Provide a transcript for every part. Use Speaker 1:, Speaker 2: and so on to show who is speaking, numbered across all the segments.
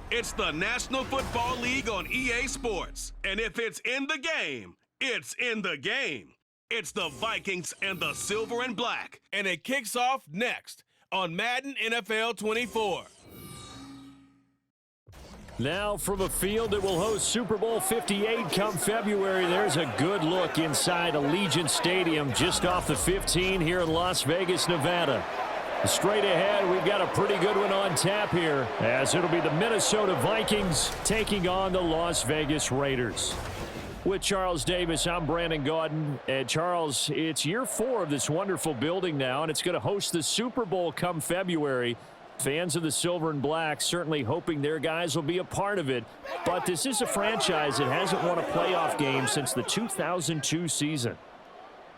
Speaker 1: It's the National Football League on EA Sports. And if it's in the game, it's in the game. It's the Vikings and the Silver and Black. And it kicks off next on Madden NFL 24.
Speaker 2: Now from a field that will host Super Bowl 58 come February, there's a good look inside Allegiant Stadium just off the 15 here in Las Vegas, Nevada. Straight ahead, we've got a pretty good one on tap here, as it'll be the Minnesota Vikings taking on the Las Vegas Raiders. With Charles Davis, I'm Brandon Gaudin. And Charles, it's year 4 of this wonderful building now, and it's going to host the Super Bowl come February. Fans of the Silver and Black certainly hoping their guys will be a part of it. But this is a franchise that hasn't won a playoff game since the 2002 season.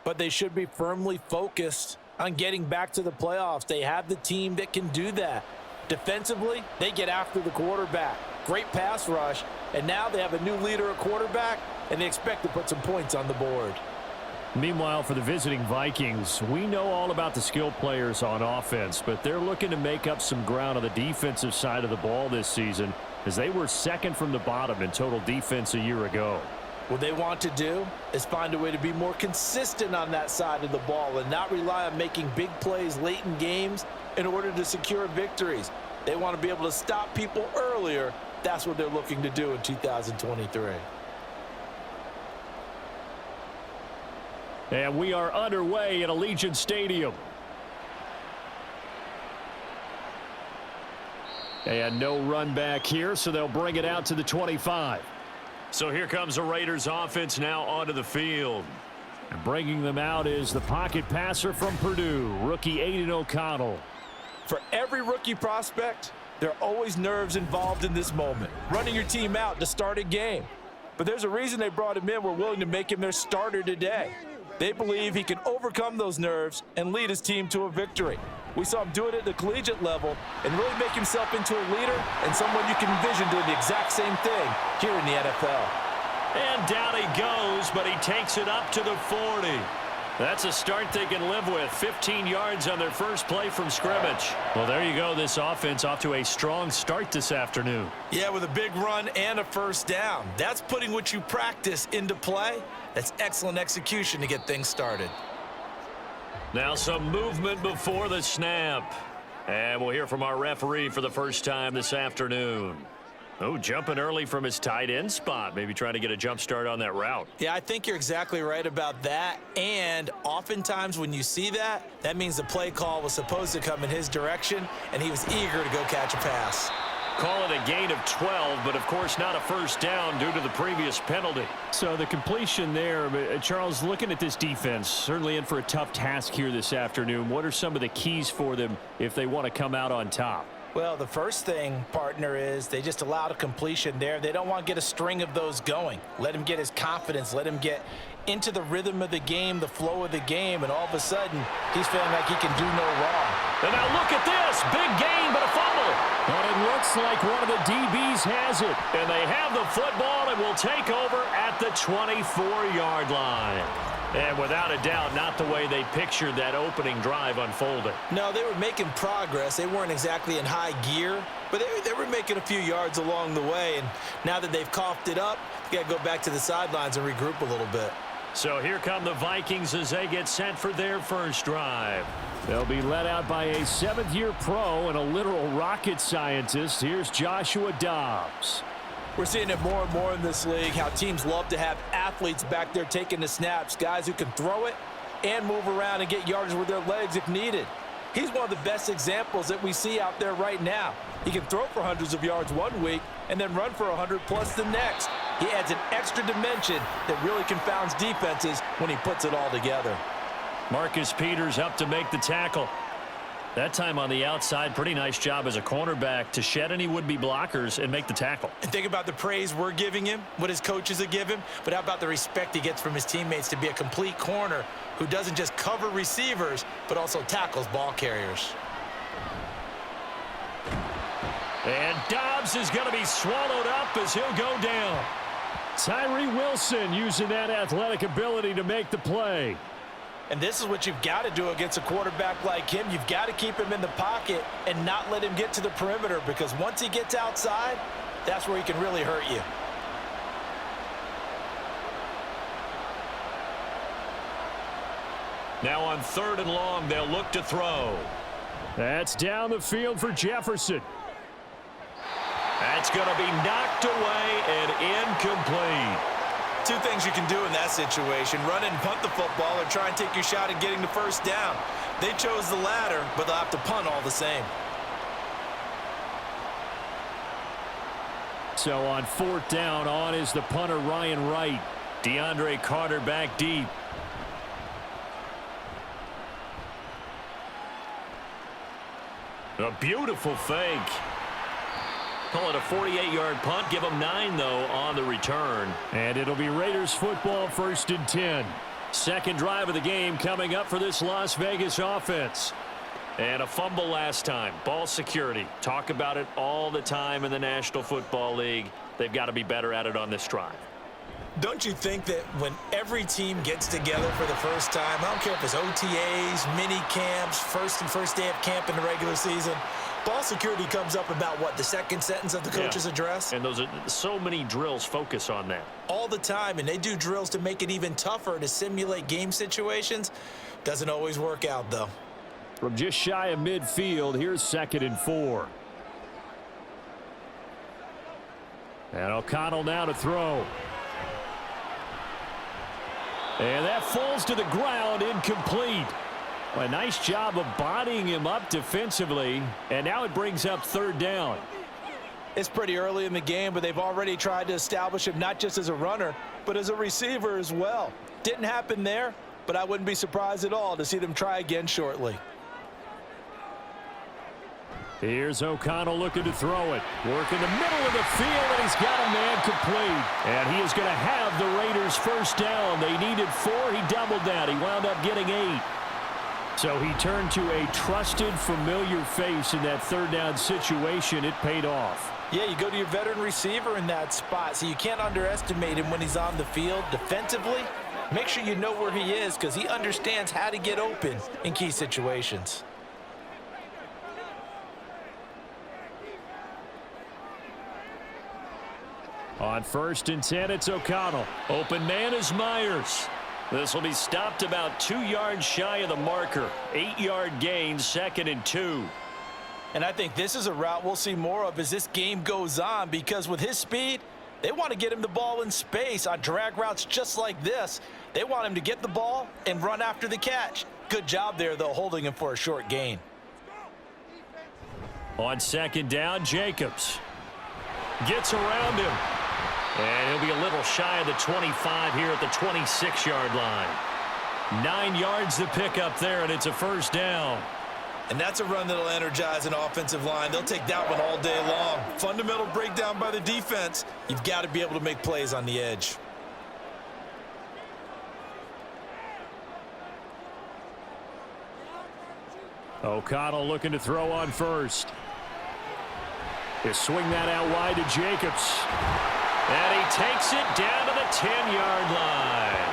Speaker 3: But they should be firmly focused on getting back to the playoffs. They have the team that can do that. Defensively, they get after the quarterback. Great pass rush. And now they have a new leader at quarterback, and they expect to put some points on the board.
Speaker 2: Meanwhile, for the visiting Vikings, we know all about the skill players on offense, but they're looking to make up some ground on the defensive side of the ball this season, as they were second from the bottom in total defense a year ago.
Speaker 3: What they want to do is find a way to be more consistent on that side of the ball and not rely on making big plays late in games in order to secure victories. They want to be able to stop people earlier. That's what they're looking to do in 2023.
Speaker 2: And we are underway at Allegiant Stadium. And no run back here, so they'll bring it out to the 25. So here comes the Raiders offense now onto the field. And bringing them out is the pocket passer from Purdue, rookie Aiden O'Connell.
Speaker 3: For every rookie prospect, there are always nerves involved in this moment, running your team out to start a game. But there's a reason they brought him in. We're willing to make him their starter today. They believe he can overcome those nerves and lead his team to a victory. We saw him do it at the collegiate level and really make himself into a leader and someone you can envision doing the exact same thing here in the NFL.
Speaker 2: And down he goes, but he takes it up to the 40. That's a start they can live with. 15 yards on their first play from scrimmage. Well, there you go. This offense off to a strong start this afternoon.
Speaker 3: Yeah, with a big run and a first down. That's putting what you practice into play. That's excellent execution to get things started.
Speaker 2: Now some movement before the snap. And we'll hear from our referee for the first time this afternoon. Oh, jumping early from his tight end spot. Maybe trying to get a jump start on that route.
Speaker 3: Yeah, I think you're exactly right about that. And oftentimes when you see that, that means the play call was supposed to come in his direction, and he was eager to go catch a pass.
Speaker 2: Call it a gain of 12, but of course not a first down due to the previous penalty. So the completion there, Charles, looking at this defense, certainly in for a tough task here this afternoon. What are some of the keys for them if they want to come out on top?
Speaker 3: Well, the first thing, partner, is they just allowed a completion there. They don't want to get a string of those going. Let him get his confidence. Let him get into the rhythm of the game, the flow of the game, and all of a sudden, he's feeling like he can do no wrong.
Speaker 2: And now look at this. Big gain, but a fumble. But it looks like one of the DBs has it. And they have the football and will take over at the 24-yard line. And without a doubt, not the way they pictured that opening drive unfolding.
Speaker 3: No, they were making progress. They weren't exactly in high gear, but they were making a few yards along the way. And now that they've coughed it up, they got to go back to the sidelines and regroup a little bit.
Speaker 2: So here come the Vikings as they get set for their first drive. They'll be led out by a 7th-year pro and a literal rocket scientist. Here's Joshua Dobbs.
Speaker 3: We're seeing it more and more in this league, how teams love to have athletes back there taking the snaps, guys who can throw it and move around and get yardage with their legs if needed. He's one of the best examples that we see out there right now. He can throw for hundreds of yards one week and then run for 100+ the next. He adds an extra dimension that really confounds defenses when he puts it all together.
Speaker 2: Marcus Peters up to make the tackle. That time on the outside, pretty nice job as a cornerback to shed any would-be blockers and make the tackle.
Speaker 3: And think about the praise we're giving him, what his coaches have given him, but how about the respect he gets from his teammates to be a complete corner who doesn't just cover receivers, but also tackles ball carriers.
Speaker 2: And Dobbs is going to be swallowed up as he'll go down. Tyree Wilson using that athletic ability to make the play.
Speaker 3: And this is what you've got to do against a quarterback like him. You've got to keep him in the pocket and not let him get to the perimeter, because once he gets outside, that's where he can really hurt you.
Speaker 2: Now on 3rd and long, they'll look to throw. That's down the field for Jefferson. That's going to be knocked away and incomplete.
Speaker 3: Two things you can do in that situation: run and punt the football, or try and take your shot at getting the first down. They chose the latter, but they'll have to punt all the same.
Speaker 2: So on 4th down, on is the punter Ryan Wright. DeAndre Carter back deep. A beautiful fake. Call it a 48-yard punt. Give them 9, though, on the return. And it'll be Raiders football, 1st and 10. Second drive of the game coming up for this Las Vegas offense. And a fumble last time. Ball security. Talk about it all the time in the National Football League. They've got to be better at it on this drive.
Speaker 3: Don't you think that when every team gets together for the first time, I don't care if it's OTAs, mini camps, first day of camp in the regular season, ball security comes up about, what, the second sentence of the coach's address?
Speaker 2: And those are so many drills focus on that.
Speaker 3: All the time, and they do drills to make it even tougher to simulate game situations. Doesn't always work out, though.
Speaker 2: From just shy of midfield, here's 2nd and 4. And O'Connell now to throw. And that falls to the ground, incomplete. A nice job of bodying him up defensively, and now it brings up 3rd down.
Speaker 3: It's pretty early in the game, but they've already tried to establish him not just as a runner, but as a receiver as well. Didn't happen there, but I wouldn't be surprised at all to see them try again shortly.
Speaker 2: Here's O'Connell looking to throw it. Work in the middle of the field, and he's got a man complete. And he is going to have the Raiders first down. They needed 4. He doubled that. He wound up getting 8. So he turned to a trusted, familiar face in that 3rd down situation. It paid off.
Speaker 3: Yeah, you go to your veteran receiver in that spot, so you can't underestimate him when he's on the field defensively. Make sure you know where he is, because he understands how to get open in key situations.
Speaker 2: On 1st and 10, it's O'Connell. Open man is Myers. This will be stopped about 2 yards shy of the marker. 8-yard gain, 2nd and 2.
Speaker 3: And I think this is a route we'll see more of as this game goes on, because with his speed, they want to get him the ball in space on drag routes just like this. They want him to get the ball and run after the catch. Good job there, though, holding him for a short gain.
Speaker 2: On 2nd down, Jacobs gets around him. And he'll be a little shy of the 25 here at the 26-yard line. 9 yards to pick up there, and it's a 1st down.
Speaker 3: And that's a run that'll energize an offensive line. They'll take that one all day long. Fundamental breakdown by the defense. You've got to be able to make plays on the edge.
Speaker 2: O'Connell looking to throw on 1st. He'll swing that out wide to Jacobs. And he takes it down to the 10-yard line.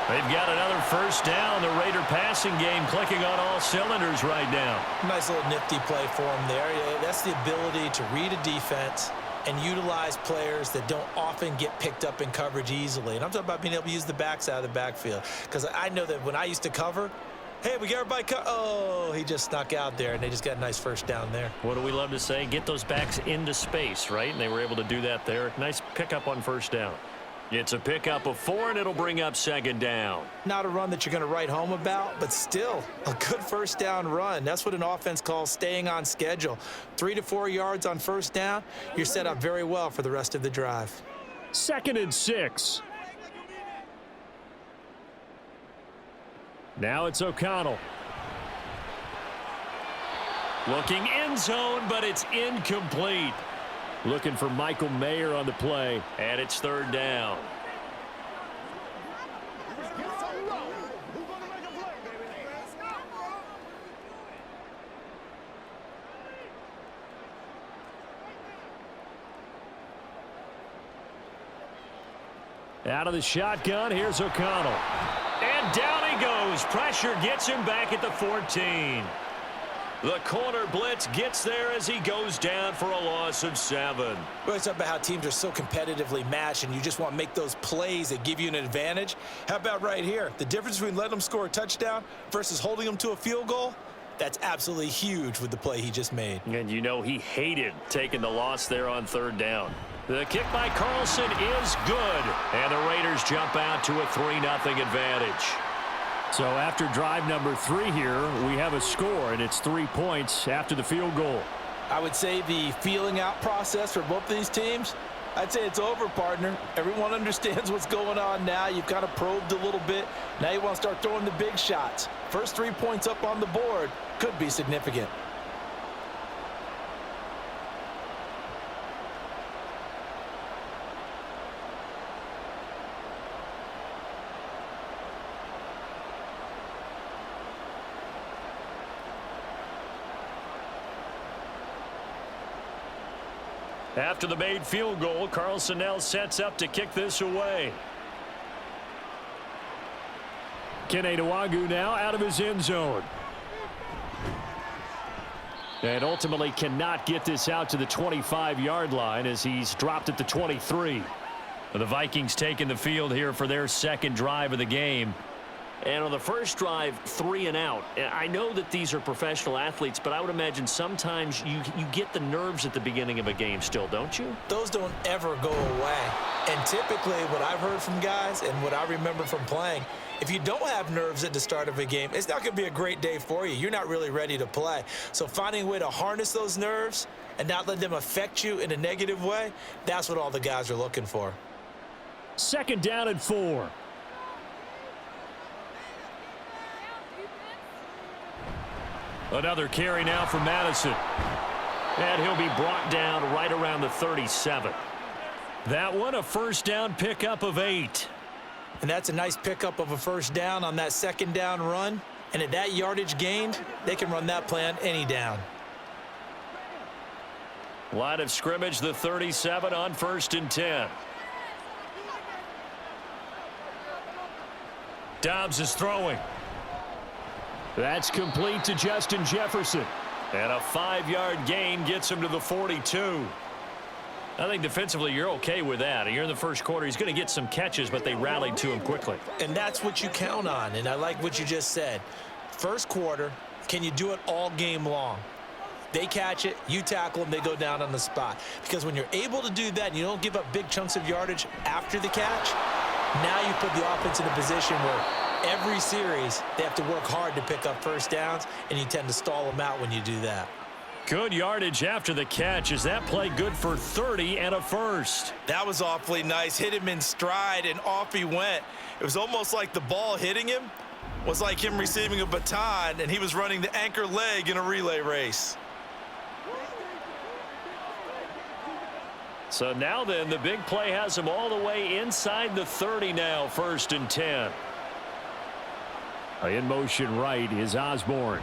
Speaker 2: They've got another 1st down. The Raider passing game clicking on all cylinders right now.
Speaker 3: Nice little nifty play for him there. That's the ability to read a defense and utilize players that don't often get picked up in coverage easily. And I'm talking about being able to use the backs out of the backfield. Because I know that when I used to cover, hey, we got everybody oh, he just snuck out there, and they just got a nice 1st down there.
Speaker 2: What do we love to say? Get those backs into space, right? And they were able to do that there. Nice pickup on 1st down. It's a pickup of 4, and it'll bring up 2nd down.
Speaker 3: Not a run that you're going to write home about, but still a good 1st down run. That's what an offense calls staying on schedule. 3 to 4 yards on 1st down, you're set up very well for the rest of the drive.
Speaker 2: 2nd and 6. Now it's O'Connell. Looking end zone, but it's incomplete. Looking for Michael Mayer on the play, and it's 3rd down. Out of the shotgun, here's O'Connell. And down he goes goes. Pressure gets him back at the 14. The corner blitz gets there as he goes down for a loss of 7.
Speaker 3: Well, it's about how teams are so competitively matched, and you just want to make those plays that give you an advantage. How about right here? The difference between letting them score a touchdown versus holding them to a field goal, that's absolutely huge with the play he just made.
Speaker 2: And you know he hated taking the loss there on 3rd down. The kick by Carlson is good, and the Raiders jump out to a 3-0 advantage. So after drive number 3 here, we have a score, and it's 3 points after the field goal.
Speaker 3: I would say the feeling out process for both these teams, I'd say it's over, partner. Everyone understands what's going on now. You've kind of probed a little bit. Now you want to start throwing the big shots. First 3 points up on the board could be significant.
Speaker 2: After the made field goal, Carlson now sets up to kick this away. Kene Nwangwu now out of his end zone. And ultimately cannot get this out to the 25-yard line as he's dropped at the 23. The Vikings taking the field here for their second drive of the game. And on the first drive, 3 and out. I know that these are professional athletes, but I would imagine sometimes you get the nerves at the beginning of a game still, don't you?
Speaker 3: Those don't ever go away. And typically what I've heard from guys and what I remember from playing, if you don't have nerves at the start of a game, it's not going to be a great day for you. You're not really ready to play. So finding a way to harness those nerves and not let them affect you in a negative way, that's what all the guys are looking for.
Speaker 2: 2nd down and 4. Another carry now for Madison. And he'll be brought down right around the 37. That one a first down pickup of 8.
Speaker 3: And that's a nice pickup of a first down on that 2nd down run. And at that yardage gained, they can run that play on any down.
Speaker 2: Line of scrimmage, the 37 on 1st and 10. Dobbs is throwing. That's complete to Justin Jefferson. And a 5-yard gain gets him to the 42. I think defensively you're okay with that. You're in the first quarter. He's going to get some catches, but they rallied to him quickly.
Speaker 3: And that's what you count on. And I like what you just said. First quarter, can you do it all game long? They catch it, you tackle them, they go down on the spot. Because when you're able to do that and you don't give up big chunks of yardage after the catch, now you put the offense in a position where every series they have to work hard to pick up first downs, and you tend to stall them out when you do that.
Speaker 2: Good yardage after the catch. Is that play good for 30 and a first?
Speaker 3: That was awfully nice. Hit him in stride, and off he went. It was almost like the ball hitting him was like him receiving a baton, and he was running the anchor leg in a relay race.
Speaker 2: So now then, the big play has him all the way inside the 30 now, 1st and 10. In motion right is Osborne.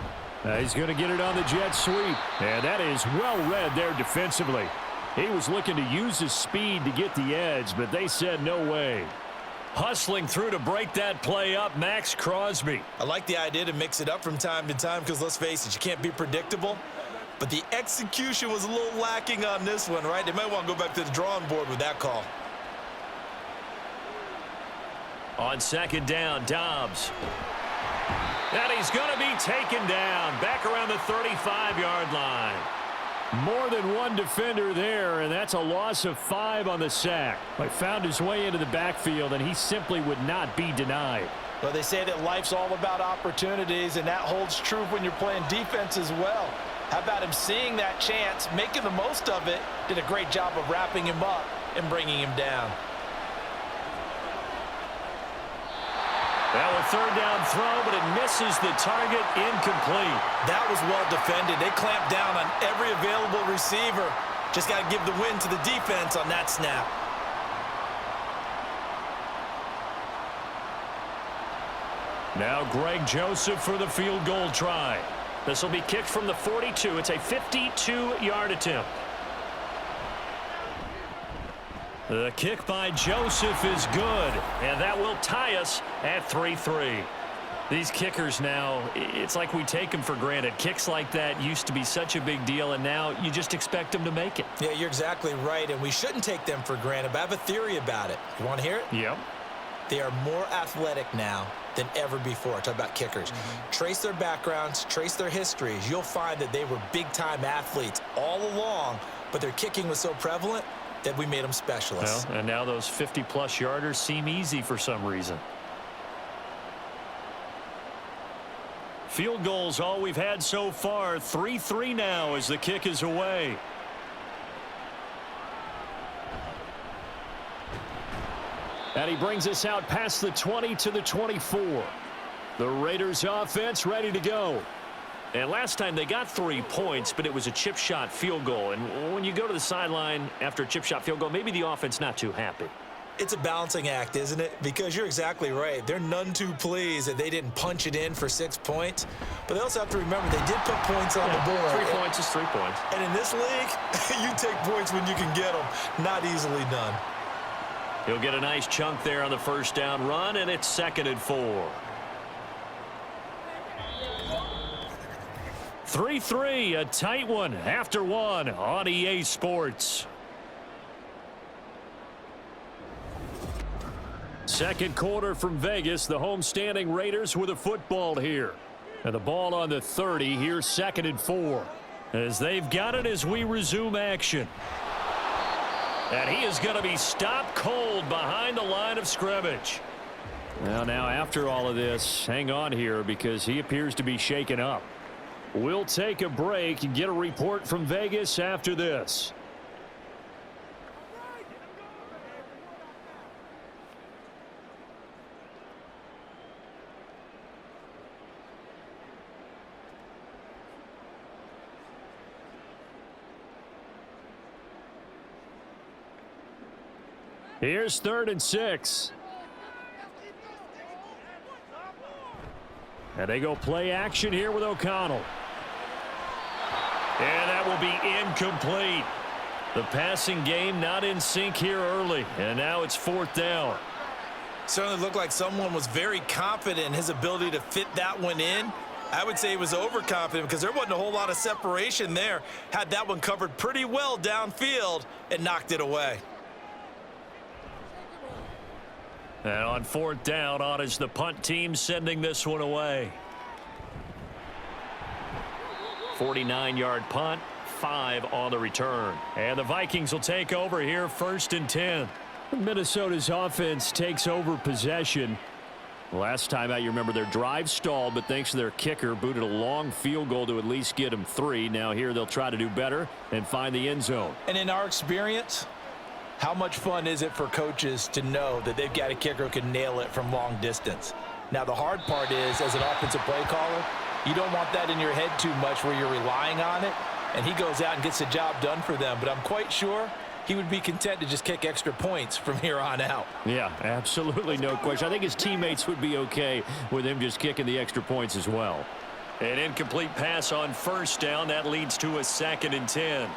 Speaker 2: He's going to get it on the jet sweep. And that is well read there defensively. He was looking to use his speed to get the edge, but they said no way. Hustling through to break that play up, Max Crosby.
Speaker 3: I like the idea to mix it up from time to time because, let's face it, you can't be predictable. But the execution was a little lacking on this one, right? They might want to go back to the drawing board with that call.
Speaker 2: On 2nd down, Dobbs. And he's going to be taken down back around the 35-yard line. More than one defender there, and that's a loss of 5 on the sack. He found his way into the backfield, and he simply would not be denied.
Speaker 3: Well, they say that life's all about opportunities, and that holds true when you're playing defense as well. How about him seeing that chance, making the most of it, did a great job of wrapping him up and bringing him down.
Speaker 2: Well, a 3rd down throw, but it misses the target, incomplete.
Speaker 3: That was well defended. They clamped down on every available receiver. Just got to give the win to the defense on that snap.
Speaker 2: Now Greg Joseph for the field goal try. This will be kicked from the 42. It's a 52-yard attempt. The kick by Joseph is good, and that will tie us at 3-3. These kickers now, it's like we take them for granted. Kicks like that used to be such a big deal, and now you just expect them to make it.
Speaker 3: Yeah, you're exactly right, and we shouldn't take them for granted, but I have a theory about it. You want to hear it?
Speaker 2: Yep.
Speaker 3: They are more athletic now than ever before. Talk about kickers. Trace their backgrounds, trace their histories. You'll find that they were big-time athletes all along, but their kicking was so prevalent that we made them specialists.
Speaker 2: Well, and now those 50-plus yarders seem easy for some reason. Field goals all we've had so far. 3-3 now as the kick is away. And he brings us out past the 20 to the 24. The Raiders offense ready to go. And last time they got 3 points, but it was a chip shot field goal. And when you go to the sideline after a chip shot field goal, maybe the offense not too happy.
Speaker 3: It's a balancing act, isn't it? Because you're exactly right. They're none too pleased that they didn't punch it in for 6 points. But they also have to remember they did put points on the board.
Speaker 2: 3 points is 3 points.
Speaker 3: And in this league, you take points when you can get them. Not easily done.
Speaker 2: He'll get a nice chunk there on the first down run, and it's 2nd and 4. 3-3, a tight one after one on EA Sports. Second quarter from Vegas. The homestanding Raiders with a football here. And the ball on the 30. Here's 2nd and 4. As they've got it as we resume action. And he is going to be stopped cold behind the line of scrimmage. Well, now after all of this, hang on here because he appears to be shaken up. We'll take a break and get a report from Vegas after this. Here's 3rd and 6. And they go play action here with O'Connell. And that will be incomplete. The passing game not in sync here early. And now it's 4th down.
Speaker 3: Certainly looked like someone was very confident in his ability to fit that one in. I would say he was overconfident because there wasn't a whole lot of separation there. Had that one covered pretty well downfield and knocked it away.
Speaker 2: And on 4th down, on is the punt team sending this one away. 49-yard punt, 5 on the return. And the Vikings will take over here 1st and 10. Minnesota's offense takes over possession. Last time out, you remember their drive stalled, but thanks to their kicker, booted a long field goal to at least get them 3. Now here they'll try to do better and find the end zone.
Speaker 3: And in our experience, how much fun is it for coaches to know that they've got a kicker who can nail it from long distance? Now, the hard part is, as an offensive play caller, you don't want that in your head too much where you're relying on it, and he goes out and gets the job done for them. But I'm quite sure he would be content to just kick extra points from here on out.
Speaker 2: Yeah, absolutely no question. I think his teammates would be okay with him just kicking the extra points as well. An incomplete pass on 1st down. That leads to a 2nd and 10.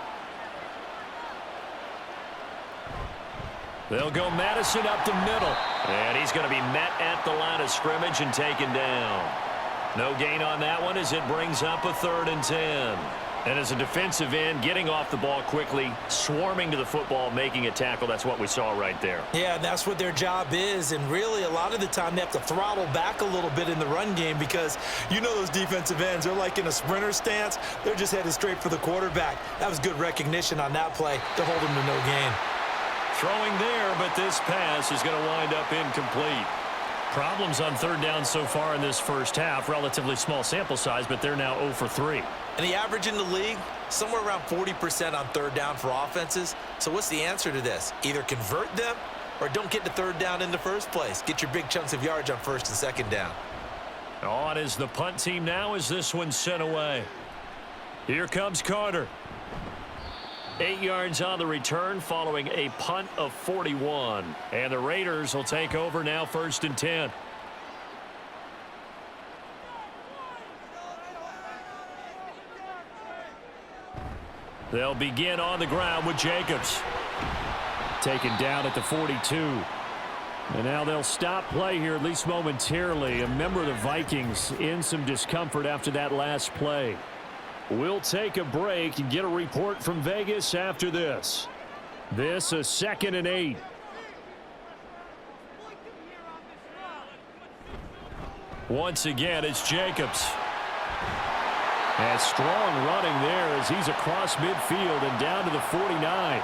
Speaker 2: They'll go Madison up the middle. And he's going to be met at the line of scrimmage and taken down. No gain on that one as it brings up a 3rd and 10. And as a defensive end, getting off the ball quickly, swarming to the football, making a tackle. That's what we saw right there.
Speaker 3: Yeah, that's what their job is. And really, a lot of the time, they have to throttle back a little bit in the run game because you know those defensive ends, they're like in a sprinter stance. They're just headed straight for the quarterback. That was good recognition on that play to hold them to no gain.
Speaker 2: Throwing there, but this pass is going to wind up incomplete. Problems on 3rd down so far in this first half. Relatively small sample size, but they're now 0 for 3.
Speaker 3: And the average in the league, somewhere around 40% on 3rd down for offenses. So what's the answer to this? Either convert them or don't get to 3rd down in the first place. Get your big chunks of yards on 1st and 2nd down.
Speaker 2: On is the punt team now as this one's sent away. Here comes Carter. 8 yards on the return following a punt of 41. And the Raiders will take over now 1st and 10. They'll begin on the ground with Jacobs. Taken down at the 42. And now they'll stop play here, at least momentarily. A member of the Vikings in some discomfort after that last play. We'll take a break and get a report from Vegas after this. This a 2nd and 8. Once again, it's Jacobs. And strong running there as he's across midfield and down to the 49.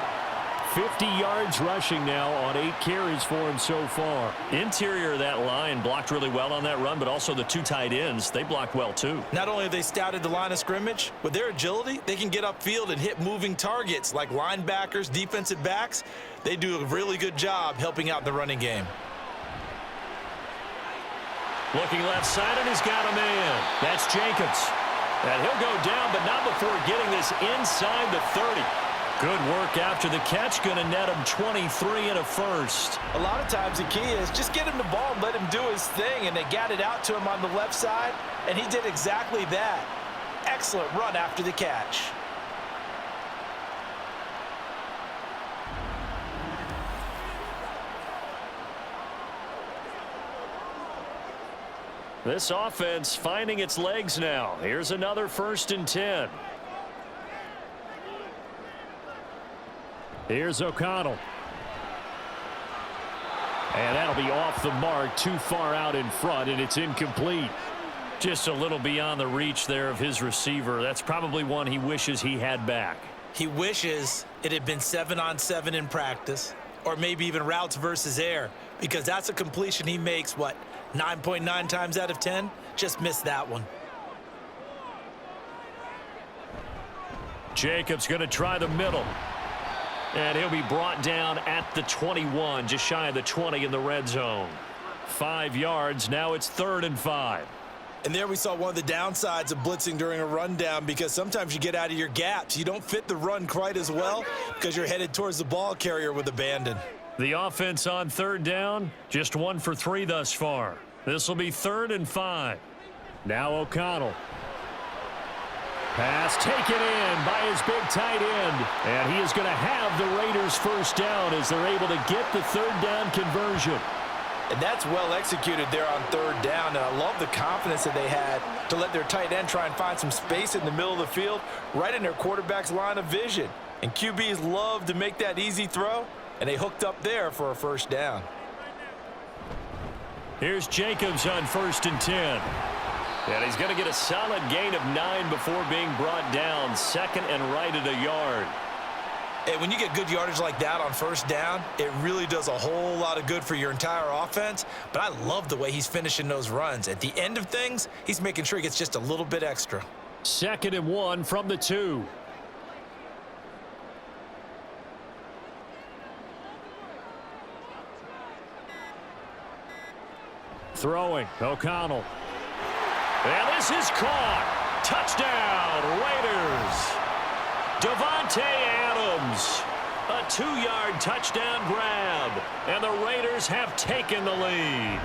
Speaker 2: 50 yards rushing now on 8 carries for him so far.
Speaker 4: Interior of that line blocked really well on that run, but also the 2 tight ends, they blocked well too.
Speaker 3: Not only have they scouted the line of scrimmage, with their agility, they can get upfield and hit moving targets like linebackers, defensive backs. They do a really good job helping out the running game.
Speaker 2: Looking left side, and he's got a man. That's Jacobs. And he'll go down, but not before getting this inside the 30. Good work after the catch. Going to net him 23 and a first.
Speaker 3: A lot of times the key is just get him the ball and let him do his thing, and they got it out to him on the left side, and he did exactly that. Excellent run after the catch.
Speaker 2: This offense finding its legs now. Here's another 1st and 10. Here's O'Connell. And that'll be off the mark, too far out in front, and it's incomplete. Just a little beyond the reach there of his receiver. That's probably one he wishes he had back.
Speaker 3: He wishes it had been 7-on-7 in practice, or maybe even routes versus air, because that's a completion he makes, 9.9 times out of 10? Just missed that one.
Speaker 2: Jacobs going to try the middle. And he'll be brought down at the 21, just shy of the 20 in the red zone. 5 yards, now it's 3rd and 5.
Speaker 3: And there we saw one of the downsides of blitzing during a rundown, because sometimes you get out of your gaps. You don't fit the run quite as well because you're headed towards the ball carrier with abandon.
Speaker 2: The offense on 3rd down, just 1 for 3 thus far. This will be 3rd and 5. Now O'Connell. Pass taken in by his big tight end. And he is going to have the Raiders first down as they're able to get the 3rd down conversion.
Speaker 3: And that's well executed there on 3rd down. And I love the confidence that they had to let their tight end try and find some space in the middle of the field, right in their quarterback's line of vision. And QBs love to make that easy throw, and they hooked up there for a first down.
Speaker 2: Here's Jacobs on 1st and 10. And he's going to get a solid gain of 9 before being brought down. 2nd and right at a yard.
Speaker 3: And when you get good yardage like that on 1st down, it really does a whole lot of good for your entire offense. But I love the way he's finishing those runs. At the end of things, he's making sure he gets just a little bit extra.
Speaker 2: 2nd and 1 from the 2. Throwing, O'Connell. And this is caught. Touchdown, Raiders. Devontae Adams. A 2-yard touchdown grab. And the Raiders have taken the lead.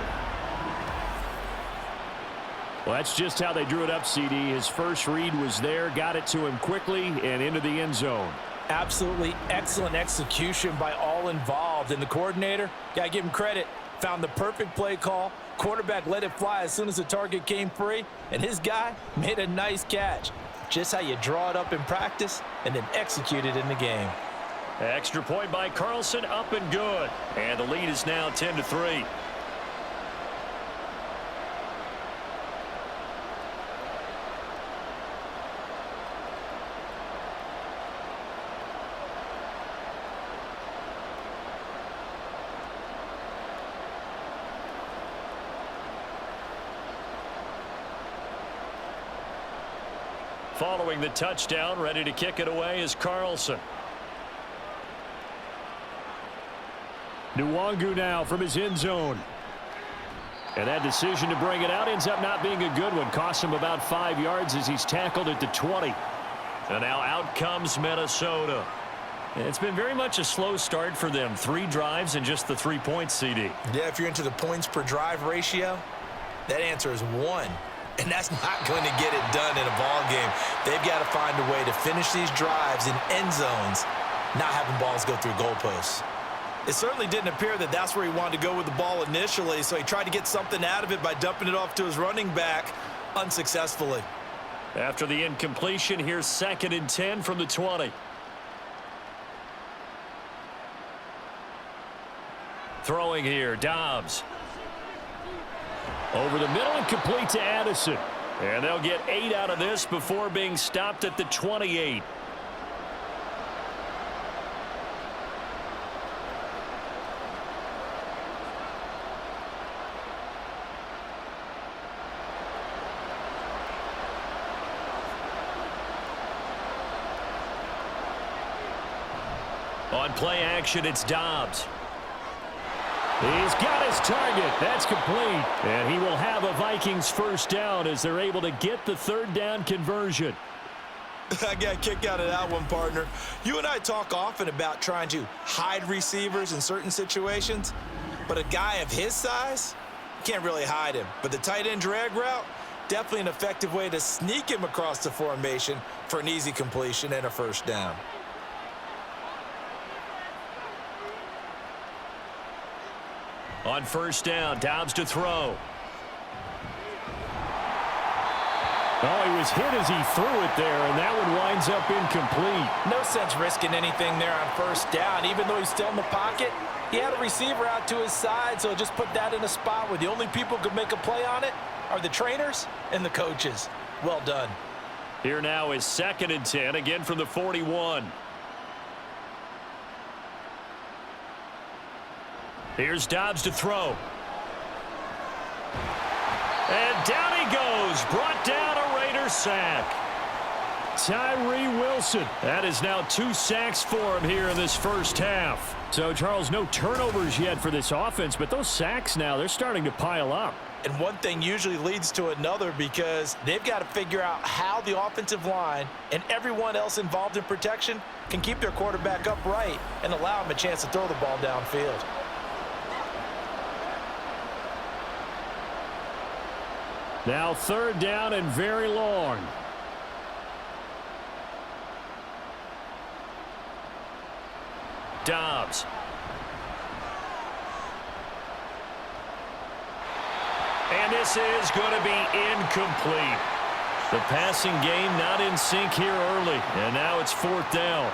Speaker 2: Well, that's just how they drew it up, CD. His first read was there, got it to him quickly, and into the end zone.
Speaker 3: Absolutely excellent execution by all involved. And the coordinator, got to give him credit, found the perfect play call. Quarterback let it fly as soon as the target came free, and his guy made a nice catch. Just how you draw it up in practice and then execute it in the game.
Speaker 2: Extra point by Carlson, up and good. And the lead is now 10-3. Following the touchdown, ready to kick it away is Carlson. Nwangu now from his end zone. And that decision to bring it out ends up not being a good one. Costs him about 5 yards as he's tackled at the 20. And now out comes Minnesota. It's been very much a slow start for them. 3 drives and just the 3 points, CD.
Speaker 3: Yeah, if you're into the points per drive ratio, that answer is 1. And that's not going to get it done in a ball game. They've got to find a way to finish these drives in end zones, not having balls go through goalposts. It certainly didn't appear that that's where he wanted to go with the ball initially, so he tried to get something out of it by dumping it off to his running back unsuccessfully.
Speaker 4: After the incompletion, here's 2nd and 10 from the 20. Throwing here, Dobbs.
Speaker 2: Over the middle and complete to Addison. And they'll get 8 out of this before being stopped at the 28. On play action, it's Dobbs. He's got his target. That's complete. And he will have a Vikings first down as they're able to get the 3rd down conversion.
Speaker 3: I got a kick out of that one, partner. You and I talk often about trying to hide receivers in certain situations, but a guy of his size, you can't really hide him. But the tight end drag route, definitely an effective way to sneak him across the formation for an easy completion and a first down.
Speaker 2: On first down, Dobbs to throw. Oh, he was hit as he threw it there, and that one winds up incomplete.
Speaker 3: No sense risking anything there on first down. Even though he's still in the pocket, he had a receiver out to his side, so just put that in a spot where the only people who could make a play on it are the trainers and the coaches. Well done.
Speaker 2: Here now is 2nd and 10, again from the 41. Here's Dobbs to throw. And down he goes. Brought down a Raider sack. Tyree Wilson. That is now 2 sacks for him here in this first half. So, Charles, no turnovers yet for this offense, but those sacks now, they're starting to pile up.
Speaker 3: And one thing usually leads to another because they've got to figure out how the offensive line and everyone else involved in protection can keep their quarterback upright and allow him a chance to throw the ball downfield.
Speaker 2: Now 3rd down and very long. Dobbs. And this is going to be incomplete. The passing game not in sync here early. And now it's 4th down.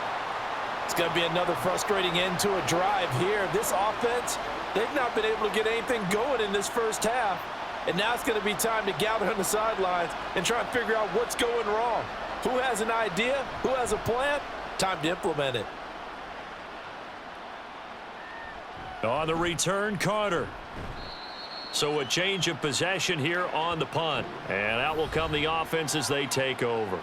Speaker 3: It's going to be another frustrating end to a drive here. This offense, they've not been able to get anything going in this first half. And now it's going to be time to gather on the sidelines and try and figure out what's going wrong. Who has an idea? Who has a plan? Time to implement it.
Speaker 2: On the return, Carter. So a change of possession here on the punt. And out will come the offense as they take over.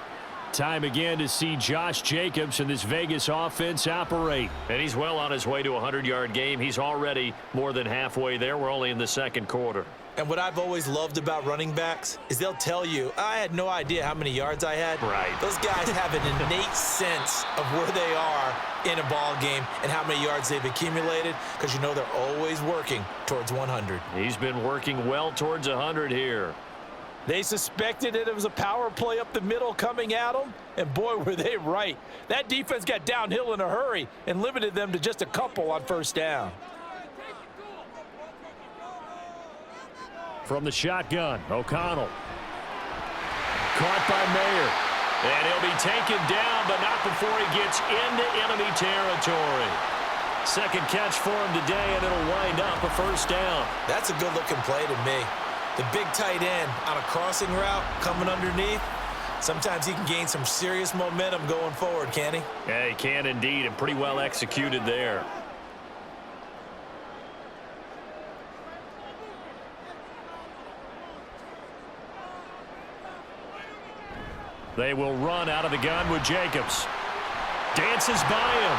Speaker 2: Time again to see Josh Jacobs and this Vegas offense operate.
Speaker 4: And he's well on his way to a 100-yard game. He's already more than halfway there. We're only in the 2nd quarter.
Speaker 3: And what I've always loved about running backs is they'll tell you, I had no idea how many yards I had.
Speaker 4: Right.
Speaker 3: Those guys have an innate sense of where they are in a ball game and how many yards they've accumulated because you know they're always working towards 100.
Speaker 4: He's been working well towards 100 here.
Speaker 3: They suspected it was a power play up the middle coming at them, and boy, were they right. That defense got downhill in a hurry and limited them to just a couple on first down.
Speaker 2: From the shotgun, O'Connell. Caught by Mayer. And he'll be taken down, but not before he gets into enemy territory. 2nd catch for him today, and it'll wind up a first down.
Speaker 3: That's a good-looking play to me. The big tight end on a crossing route coming underneath. Sometimes he can gain some serious momentum going forward, can't he?
Speaker 2: Yeah, he can indeed, and pretty well executed there. They will run out of the gun with Jacobs. Dances by him.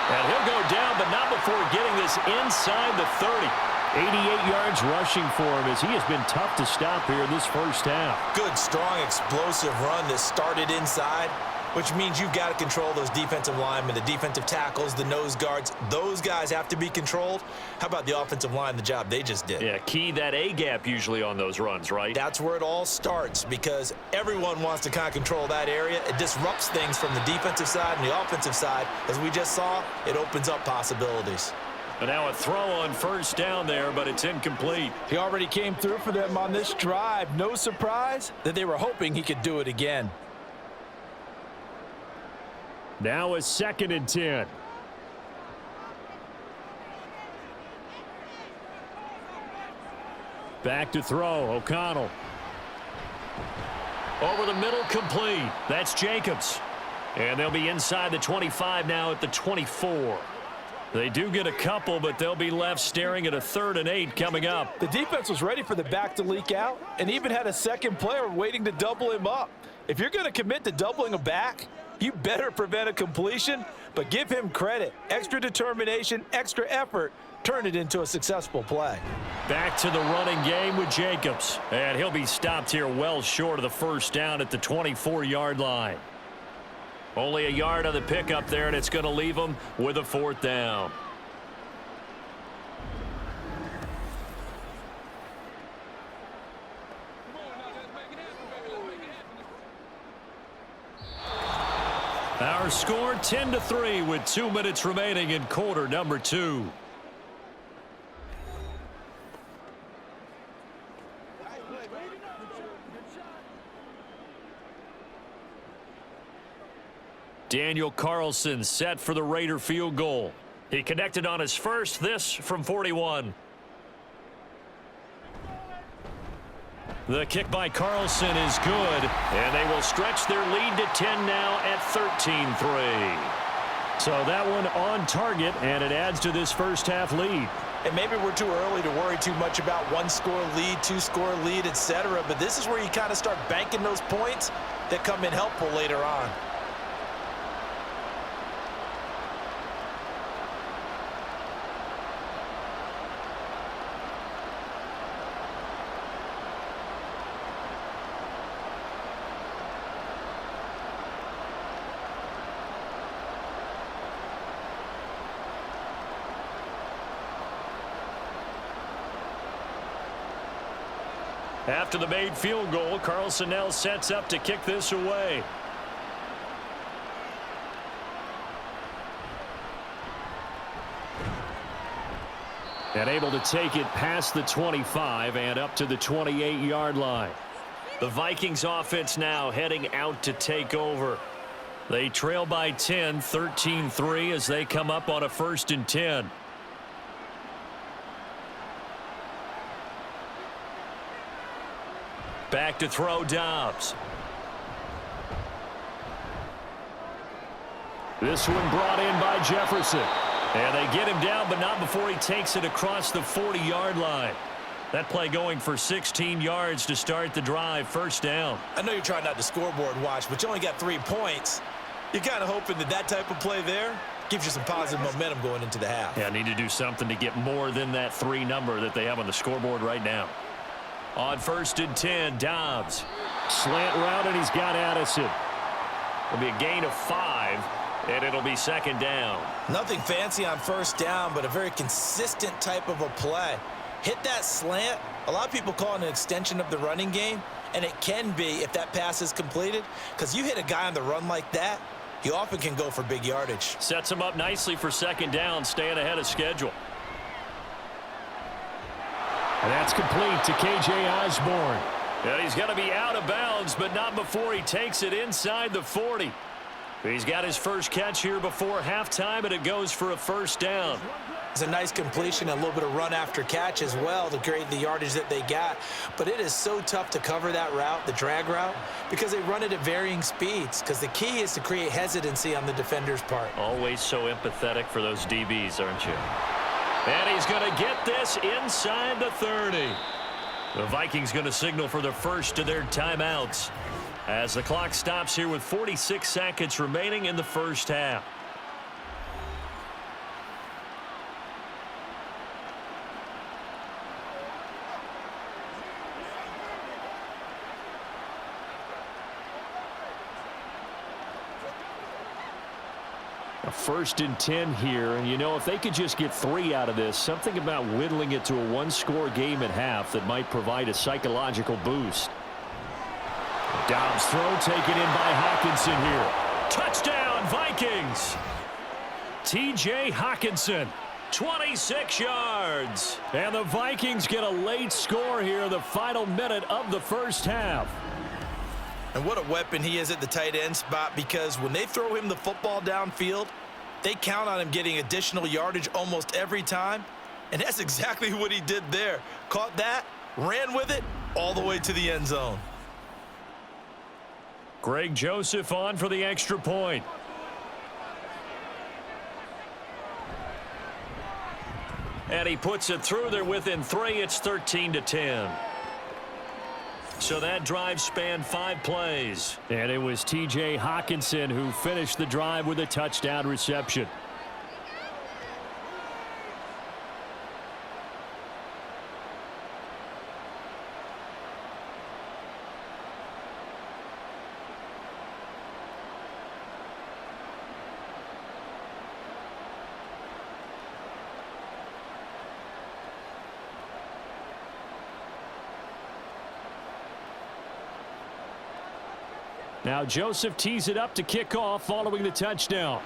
Speaker 2: And he'll go down, but not before getting this inside the 30. 88 yards rushing for him as he has been tough to stop here in this first half.
Speaker 3: Good, strong, explosive run that started inside, which means you've got to control those defensive linemen, the defensive tackles, the nose guards. Those guys have to be controlled. How about the offensive line, the job they just did?
Speaker 4: Yeah, key that A-gap usually on those runs, right?
Speaker 3: That's where it all starts because everyone wants to kind of control that area. It disrupts things from the defensive side and the offensive side. As we just saw, it opens up possibilities.
Speaker 4: And now a throw on first down there, but it's incomplete.
Speaker 3: He already came through for them on this drive. No surprise that they were hoping he could do it again.
Speaker 2: Now a 2nd and 10. Back to throw, O'Connell.
Speaker 4: Over the middle, complete. That's Jacobs. And they'll be inside the 25 now at the 24. They do get a couple, but they'll be left staring at a 3rd and 8 coming up.
Speaker 3: The defense was ready for the back to leak out and even had a second player waiting to double him up. If you're going to commit to doubling a back, you better prevent a completion, but give him credit. Extra determination, extra effort, turn it into a successful play.
Speaker 4: Back to the running game with Jacobs. And he'll be stopped here well short of the first down at the 24-yard line. Only a yard on the pickup there, and it's going to leave them with a 4th down. Our score 10-3 with 2 minutes remaining in quarter number 2. Daniel Carlson set for the Raider field goal. He connected on his first, this from 41. The kick by Carlson is good, and they will stretch their lead to 10 now at 13-3.
Speaker 2: So that one on target, and it adds to this first half lead.
Speaker 3: And maybe we're too early to worry too much about 1-score lead, 2-score lead, etc. But this is where you kind of start banking those points that come in helpful later on.
Speaker 4: After the made field goal, Carlson now sets up to kick this away.
Speaker 2: And able to take it past the 25 and up to the 28-yard line.
Speaker 4: The Vikings offense now heading out to take over. They trail by 10, 13-3 as they come up on a 1st and 10. Back to throw, Dobbs.
Speaker 2: This one brought in by Jefferson.
Speaker 4: And they get him down, but not before he takes it across the 40-yard line. That play going for 16 yards to start the drive. 1st down.
Speaker 3: I know you're trying not to scoreboard watch, but you only got 3 points. You're kind of hoping that that type of play there gives you some positive momentum going into the half.
Speaker 4: Yeah, need to do something to get more than that 3 number that they have on the scoreboard right now. On 1st and 10, Dobbs.
Speaker 2: Slant route, and he's got Addison.
Speaker 4: It'll be a gain of 5, and it'll be 2nd down.
Speaker 3: Nothing fancy on 1st down, but a very consistent type of a play. Hit that slant. A lot of people call it an extension of the running game, and it can be if that pass is completed, because you hit a guy on the run like that, he often can go for big yardage.
Speaker 4: Sets him up nicely for 2nd down, staying ahead of schedule.
Speaker 2: And that's complete to K.J. Osborne.
Speaker 4: And he's going to be out of bounds, but not before he takes it inside the 40. He's got his first catch here before halftime, and it goes for a 1st down.
Speaker 3: It's a nice completion, a little bit of run after catch as well to create the yardage that they got. But it is so tough to cover that route, the drag route, because they run it at varying speeds, because the key is to create hesitancy on the defender's part.
Speaker 4: Always so empathetic for those DBs, aren't you? And he's going to get this inside the 30. The Vikings going to signal for the first of their timeouts as the clock stops here with 46 seconds remaining in the first half.
Speaker 2: A 1st and 10 here, and you know, if they could just get 3 out of this, something about whittling it to a 1-score game at half that might provide a psychological boost. Dobbs throw taken in by Hawkinson here.
Speaker 4: Touchdown, Vikings! T.J. Hawkinson. 26 yards.
Speaker 2: And the Vikings get a late score here in the final minute of the first half.
Speaker 3: And what a weapon he is at the tight end spot, because when they throw him the football downfield, they count on him getting additional yardage almost every time. And that's exactly what he did there. Caught that, ran with it, all the way to the end zone.
Speaker 2: Greg Joseph on for the extra point.
Speaker 4: And he puts it through. They're within 3. It's 13-10. So that drive spanned 5 plays.
Speaker 2: And it was T.J. Hawkinson who finished the drive with a touchdown reception. Now Joseph tees it up to kick off following the touchdown.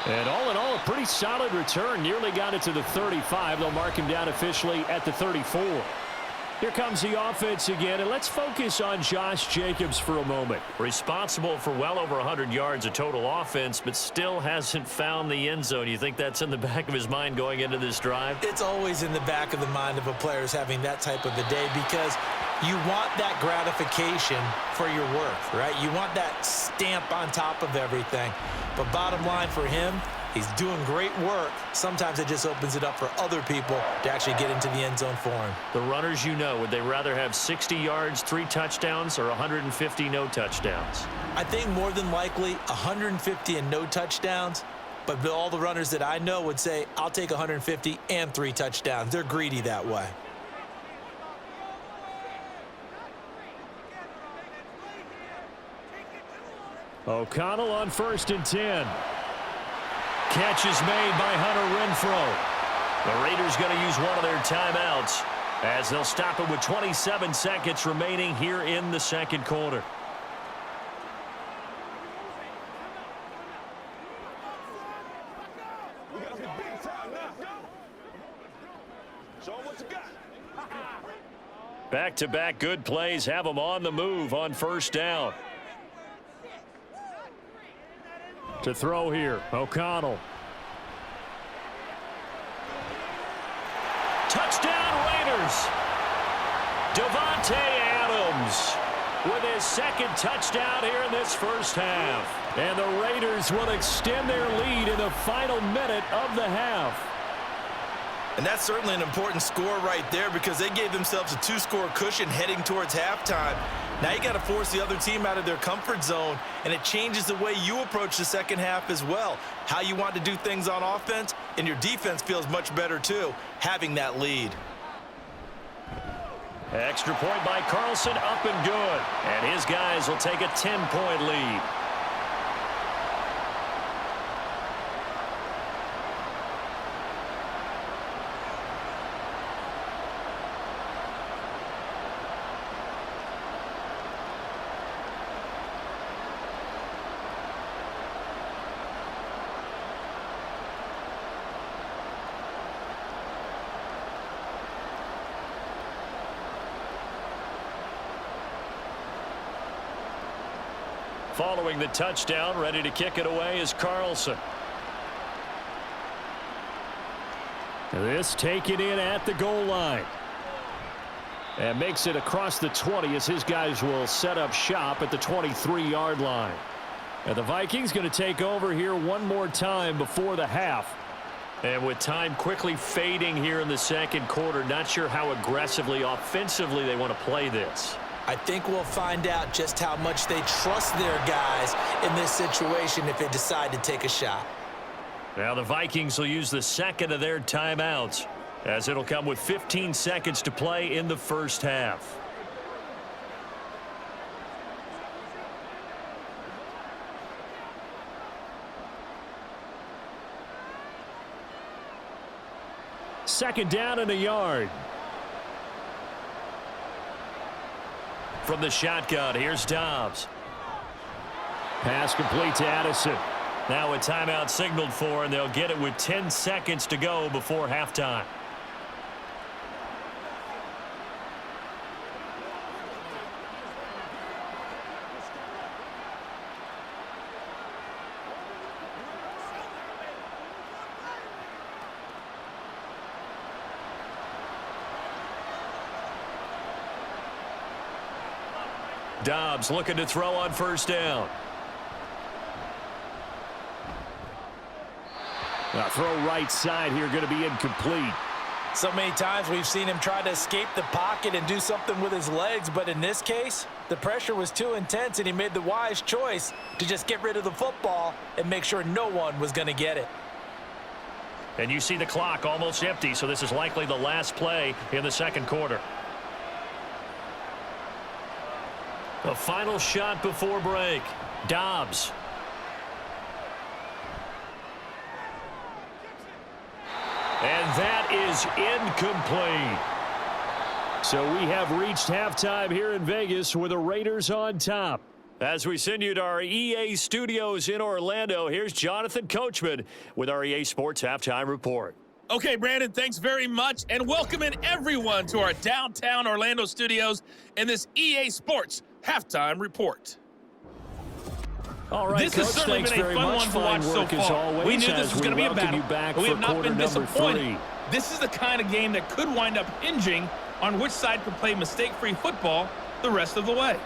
Speaker 2: And all in all, a pretty solid return. Nearly got it to the 35. They'll mark him down officially at the 34. Here comes the offense again, and let's focus on Josh Jacobs for a moment.
Speaker 4: Responsible for well over 100 yards of total offense, but still hasn't found the end zone. You think that's in the back of his mind going into this drive?
Speaker 3: It's always in the back of the mind of a player having that type of a day, because you want that gratification for your work, right? You want that stamp on top of everything. But bottom line for him, he's doing great work. Sometimes it just opens it up for other people to actually get into the end zone for him.
Speaker 4: The runners, would they rather have 60 yards, 3 touchdowns, or 150 no touchdowns?
Speaker 3: I think more than likely 150 and no touchdowns. But all the runners that I know would say, I'll take 150 and 3 touchdowns. They're greedy that way.
Speaker 2: O'Connell on 1st and 10. Catch is made by Hunter Renfrow.
Speaker 4: The Raiders going to use one of their timeouts as they'll stop it with 27 seconds remaining here in the second quarter. Back-to-back good plays have them on the move on 1st down.
Speaker 2: To throw here, O'Connell.
Speaker 4: Touchdown Raiders. Davante Adams with his 2nd touchdown here in this first half.
Speaker 2: And the Raiders will extend their lead in the final minute of the half.
Speaker 3: And that's certainly an important score right there, because they gave themselves a 2-score cushion heading towards halftime. Now you got to force the other team out of their comfort zone, and it changes the way you approach the second half as well. How you want to do things on offense, and your defense feels much better too, having that lead.
Speaker 4: Extra point by Carlson, up and good. And his guys will take a 10-point lead. Following the touchdown, ready to kick it away is Carlson.
Speaker 2: This taken in at the goal line. And makes it across the 20 as his guys will set up shop at the 23-yard line. And the Vikings going to take over here one more time before the half.
Speaker 4: And with time quickly fading here in the second quarter, not sure how aggressively, offensively they want to play this.
Speaker 3: I think we'll find out just how much they trust their guys in this situation if they decide to take a shot.
Speaker 4: Now the Vikings will use the 2nd of their timeouts, as it'll come with 15 seconds to play in the first half.
Speaker 2: Second down and a yard.
Speaker 4: from the shotgun. Here's Dobbs.
Speaker 2: Pass complete to Addison.
Speaker 4: Now a timeout signaled for, and they'll get it with 10 seconds to go before halftime. Dobbs looking to throw on first down.
Speaker 2: Now throw right side here, going to be incomplete.
Speaker 3: So many times we've seen him try to escape the pocket and do something with his legs, but in this case, the pressure was too intense and he made the wise choice to just get rid of the football and make sure no one was going to get it.
Speaker 4: And you see the clock almost empty, so this is likely the last play in the second quarter. A final shot before break. Dobbs. And that is incomplete.
Speaker 2: So we have reached halftime here in Vegas with the Raiders on top.
Speaker 4: As we send you to our EA studios in Orlando, here's Jonathan Coachman with our EA Sports Halftime Report.
Speaker 5: Okay, Brandon, thanks very much, and welcome in everyone to our downtown Orlando studios and this EA Sports Halftime Report.
Speaker 2: All right,
Speaker 5: this has certainly been a fun one to watch so far. We knew this was going to be a battle, but we have not been disappointed. This is the kind of game that could wind up hinging on which side can play mistake-free football the rest of the way.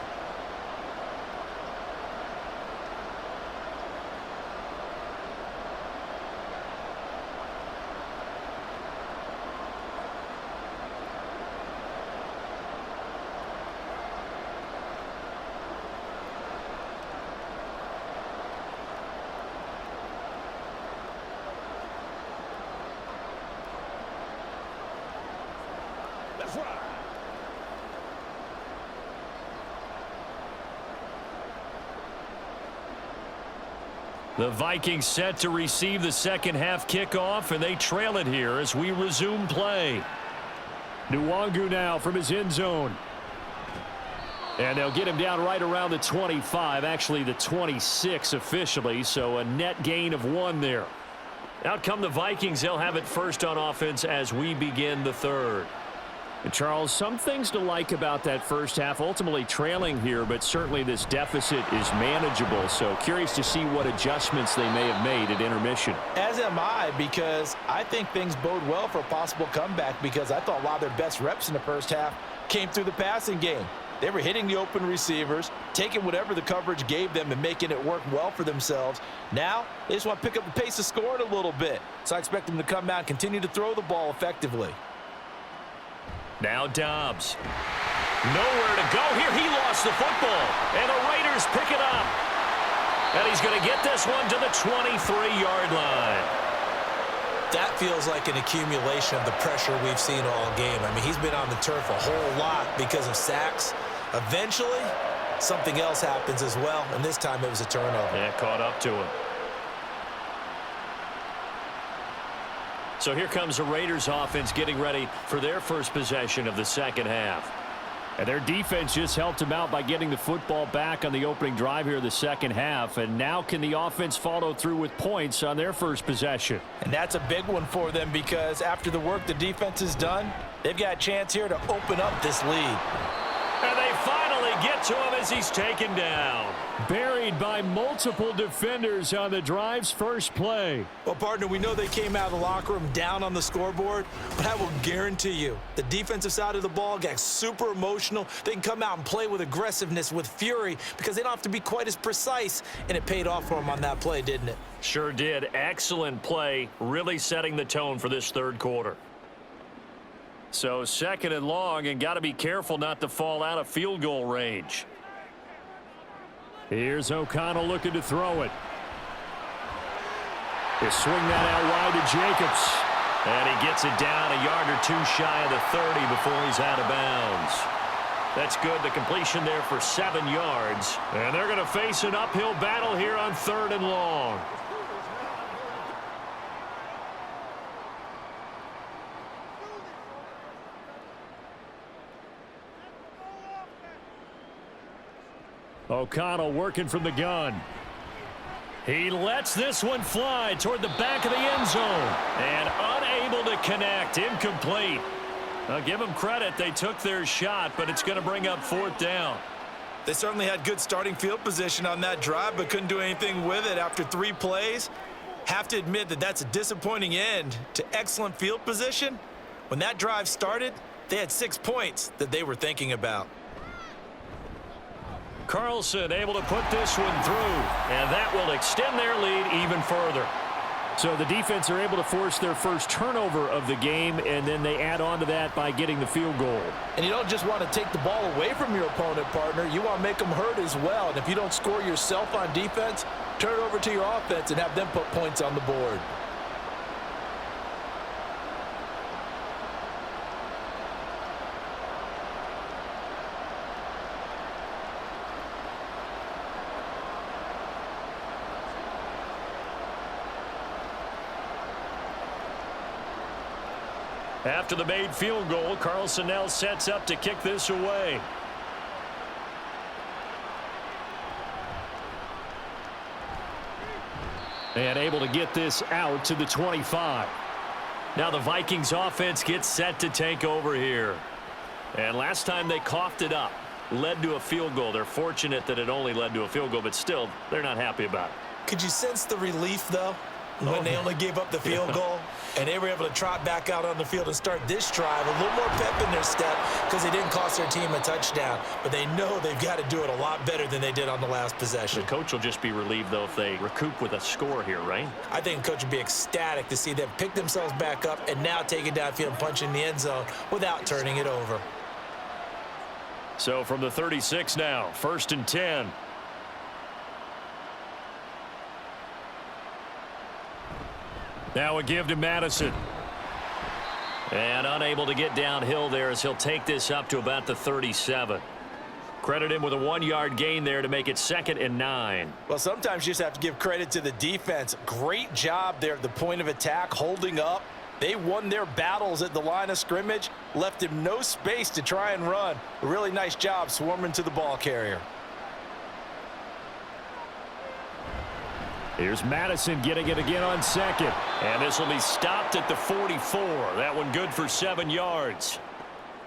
Speaker 4: The Vikings set to receive the second half kickoff, and they trail it here as we resume play.
Speaker 2: Nwangu now from his end zone. And they'll get him down right around the 25, actually the 26 officially, so a net gain of 1 there.
Speaker 4: Out come the Vikings. They'll have it first on offense as we begin the third.
Speaker 2: And Charles, some things to like about that first half, ultimately trailing here, but certainly this deficit is manageable. So curious to see what adjustments they may have made at intermission.
Speaker 3: As am I, because I think things bode well for a possible comeback, because I thought a lot of their best reps in the first half came through the passing game. They were hitting the open receivers, taking whatever the coverage gave them and making it work well for themselves. Now, they just want to pick up the pace of scoring a little bit. So I expect them to come out and continue to throw the ball effectively.
Speaker 4: Now Dobbs. Nowhere to go here. He lost the football. And the Raiders pick it up. And he's going to get this one to the 23-yard line.
Speaker 6: That feels like an accumulation of the pressure we've seen all game. I mean, he's been on the turf a whole lot because of sacks. Eventually, something else happens as well, and this time it was a turnover.
Speaker 4: Yeah, caught up to him. So here comes the Raiders offense getting ready for their first possession of the second half.
Speaker 2: And their defense just helped them out by getting the football back on the opening drive here in the second half. And now can the offense follow through with points on their first possession?
Speaker 3: And that's a big one for them, because after the work the defense has done, they've got a chance here to open up this lead.
Speaker 4: And they finally get to him as he's taken down.
Speaker 2: Buried by multiple defenders on the drive's first play.
Speaker 6: Well, partner, we know they came out of the locker room down on the scoreboard, but I will guarantee you the defensive side of the ball got super emotional. They can come out and play with aggressiveness, with fury, because they don't have to be quite as precise, and it paid off for them on that play, didn't it?
Speaker 4: Sure did. Excellent play, really setting the tone for this third quarter. So second and long, and got to be careful not to fall out of field goal range.
Speaker 2: Here's O'Connell looking to throw it. They swing that out wide to Jacobs.
Speaker 4: And he gets it down a yard or two shy of the 30 before he's out of bounds. That's good. The completion there for 7 yards. And they're going to face an uphill battle here on third and long.
Speaker 2: O'Connell working from the gun. He lets this one fly toward the back of the end zone. And unable to connect. Incomplete. I'll give them credit. They took their shot, but it's going to bring up 4th down.
Speaker 6: They certainly had good starting field position on that drive, but couldn't do anything with it after 3 plays. Have to admit that that's a disappointing end to excellent field position. When that drive started, they had 6 points that they were thinking about.
Speaker 2: Carlson able to put this one through, and that will extend their lead even further. So the defense are able to force their first turnover of the game, and then they add on to that by getting the field goal.
Speaker 3: And you don't just want to take the ball away from your opponent, partner. You want to make them hurt as well. And if you don't score yourself on defense, turn it over to your offense and have them put points on the board.
Speaker 2: After the made field goal, Carlson now sets up to kick this away. And able to get this out to the 25. Now the Vikings offense gets set to take over here. And last time they coughed it up, led to a field goal. They're fortunate that it only led to a field goal, but still, they're not happy about it.
Speaker 6: Could you sense the relief, though, when they only gave up the field goal? And they were able to trot back out on the field and start this drive. A little more pep in their step because they didn't cost their team a touchdown. But they know they've got to do it a lot better than they did on the last possession.
Speaker 4: The coach will just be relieved, though, if they recoup with a score here, right?
Speaker 6: I think the coach would be ecstatic to see them pick themselves back up and now take it downfield and punch in the end zone without turning it over.
Speaker 2: So from the 36 now, 1st and 10. Now a give to Madison. And unable to get downhill there as he'll take this up to about the 37. Credit him with a 1-yard gain there to make it 2nd and 9.
Speaker 3: Well, sometimes you just have to give credit to the defense. Great job there at the point of attack, holding up. They won their battles at the line of scrimmage, left him no space to try and run. A really nice job swarming to the ball carrier.
Speaker 2: Here's Madison getting it again on 2nd. And this will be stopped at the 44. That one good for 7 yards.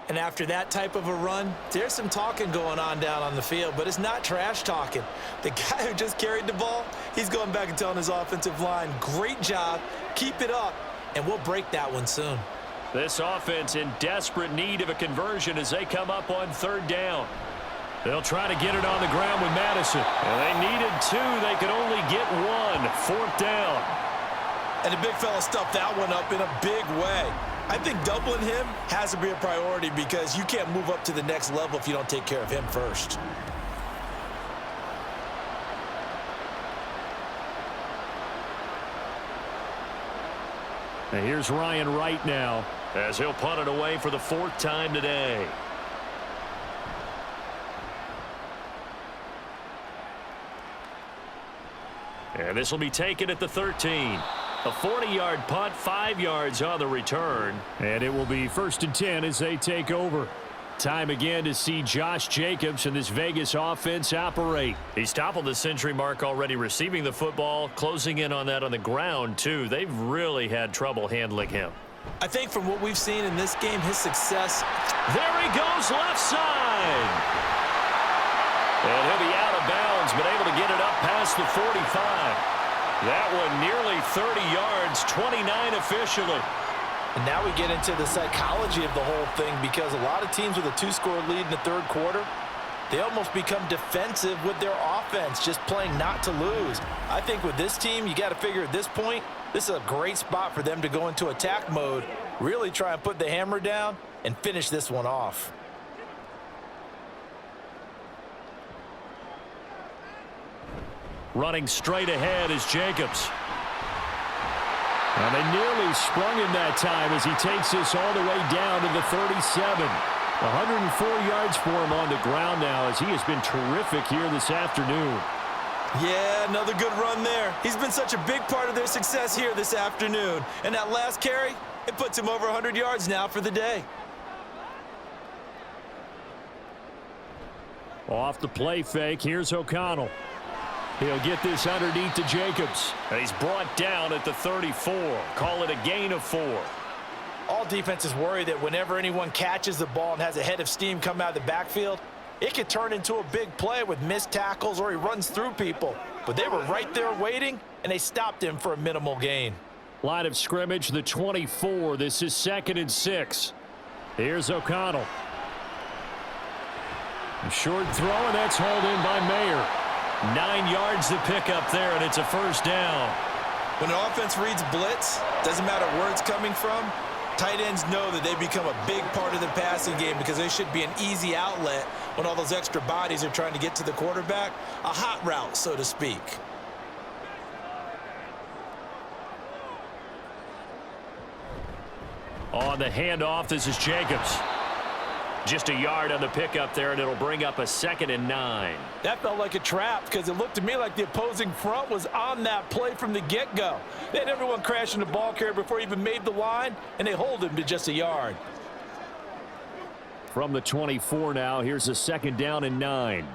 Speaker 6: And after that type of a run, there's some talking going on down on the field, but it's not trash talking. The guy who just carried the ball, he's going back and telling his offensive line, great job, keep it up, and we'll break that one soon.
Speaker 2: This offense in desperate need of a conversion as they come up on 3rd down. They'll try to get it on the ground with Madison. And they needed 2. They could only get 1. 4th down.
Speaker 6: And the big fella stuffed that one up in a big way. I think doubling him has to be a priority because you can't move up to the next level if you don't take care of him first.
Speaker 2: And here's Ryan Wright now as he'll punt it away for the 4th time today. And this will be taken at the 13. A 40-yard punt, 5 yards on the return. And it will be 1st and 10 as they take over. Time again to see Josh Jacobs and this Vegas offense operate.
Speaker 4: He's toppled the century mark already receiving the football, closing in on that on the ground, too. They've really had trouble handling him.
Speaker 6: I think from what we've seen in this game, his success.
Speaker 2: There he goes, left side. And he'll be out of bounds, but able to get it up past the 45. That one nearly 30 yards, 29 officially.
Speaker 3: And now we get into the psychology of the whole thing because a lot of teams with a 2-score lead in the 3rd quarter, they almost become defensive with their offense, just playing not to lose. I think with this team, you got to figure at this point, this is a great spot for them to go into attack mode, really try and put the hammer down and finish this one off.
Speaker 2: Running straight ahead is Jacobs. And they nearly sprung him that time as he takes this all the way down to the 37. 104 yards for him on the ground now as he has been terrific here this afternoon.
Speaker 6: Yeah, another good run there. He's been such a big part of their success here this afternoon. And that last carry, it puts him over 100 yards now for the day.
Speaker 2: Off the play fake, here's O'Connell. He'll get this underneath to Jacobs.
Speaker 4: And he's brought down at the 34. Call it a gain of 4.
Speaker 6: All defenses worry that whenever anyone catches the ball and has a head of steam come out of the backfield, it could turn into a big play with missed tackles or he runs through people. But they were right there waiting, and they stopped him for a minimal gain.
Speaker 2: Line of scrimmage, the 24. This is 2nd and 6. Here's O'Connell. A short throw, and that's hauled in by Mayer.
Speaker 4: 9 yards to pick up there, and it's a first down.
Speaker 6: When an offense reads blitz, doesn't matter where it's coming from, tight ends know that they become a big part of the passing game because they should be an easy outlet when all those extra bodies are trying to get to the quarterback. A hot route, so to speak.
Speaker 4: On the handoff, this is Jacobs. Just a yard on the pickup there, and it'll bring up a 2nd and 9.
Speaker 6: That felt like a trap because it looked to me like the opposing front was on that play from the get-go. They had everyone crashing the ball carrier before he even made the line, and they hold him to just a yard.
Speaker 2: From the 24 now, here's a 2nd down and 9.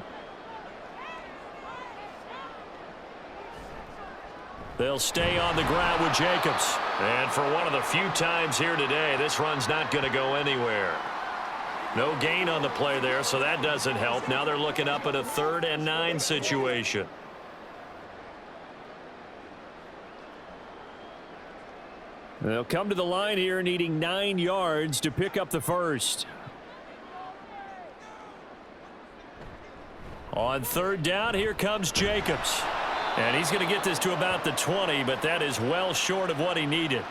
Speaker 4: They'll stay on the ground with Jacobs. And for one of the few times here today, this run's not going to go anywhere. No gain on the play there, so that doesn't help. Now they're looking up at a 3rd and 9 situation.
Speaker 2: They'll come to the line here needing 9 yards to pick up the first.
Speaker 4: On 3rd down, here comes Jacobs. And he's going to get this to about the 20, but that is well short of what he needed.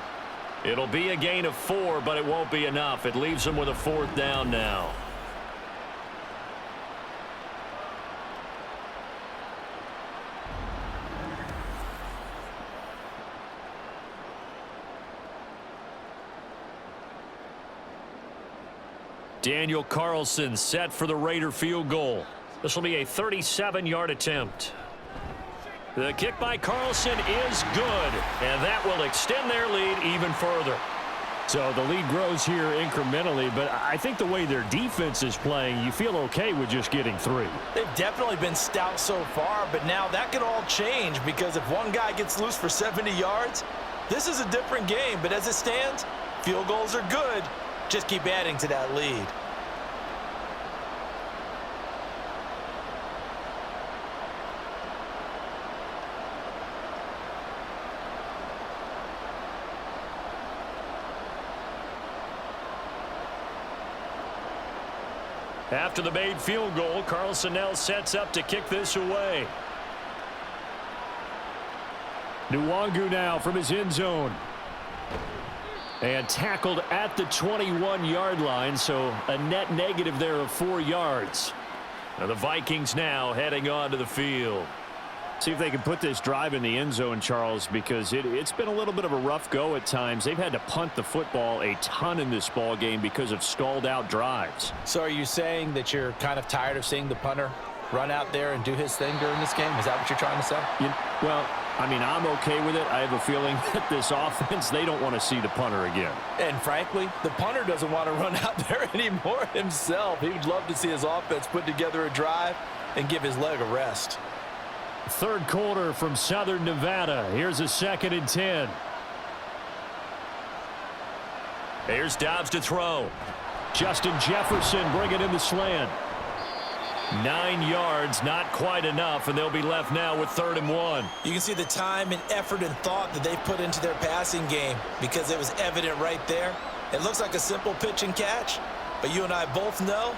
Speaker 4: It'll be a gain of 4, but it won't be enough. It leaves him with a 4th down now. Daniel Carlson set for the Raider field goal. This will be a 37-yard attempt. The kick by Carlson is good, and that will extend their lead even further.
Speaker 2: So the lead grows here incrementally, but I think the way their defense is playing, you feel okay with just getting 3.
Speaker 6: They've definitely been stout so far, but now that could all change because if one guy gets loose for 70 yards, this is a different game. But as it stands, field goals are good. Just keep adding to that lead.
Speaker 4: After the made field goal, Carlson now sets up to kick this away.
Speaker 2: Nwangu now from his end zone. And tackled at the 21-yard line, so a net negative there of 4 yards.
Speaker 4: Now the Vikings now heading onto the field.
Speaker 2: See if they can put this drive in the end zone, Charles, because it's been a little bit of a rough go at times. They've had to punt the football a ton in this ball game because of stalled out drives.
Speaker 6: So are you saying that you're kind of tired of seeing the punter run out there and do his thing during this game? Is that what you're trying to say?
Speaker 2: Well, I mean, I'm okay with it. I have a feeling that this offense, they don't want to see the punter again.
Speaker 6: And frankly, the punter doesn't want to run out there anymore himself. He would love to see his offense put together a drive and give his leg a rest.
Speaker 2: 3rd quarter from Southern Nevada. Here's a 2nd and 10.
Speaker 4: Here's Dobbs to throw.
Speaker 2: Justin Jefferson bringing in the slant.
Speaker 4: 9 yards, not quite enough, and they'll be left now with 3rd and 1.
Speaker 6: You can see the time and effort and thought that they've put into their passing game because it was evident right there. It looks like a simple pitch and catch, but you and I both know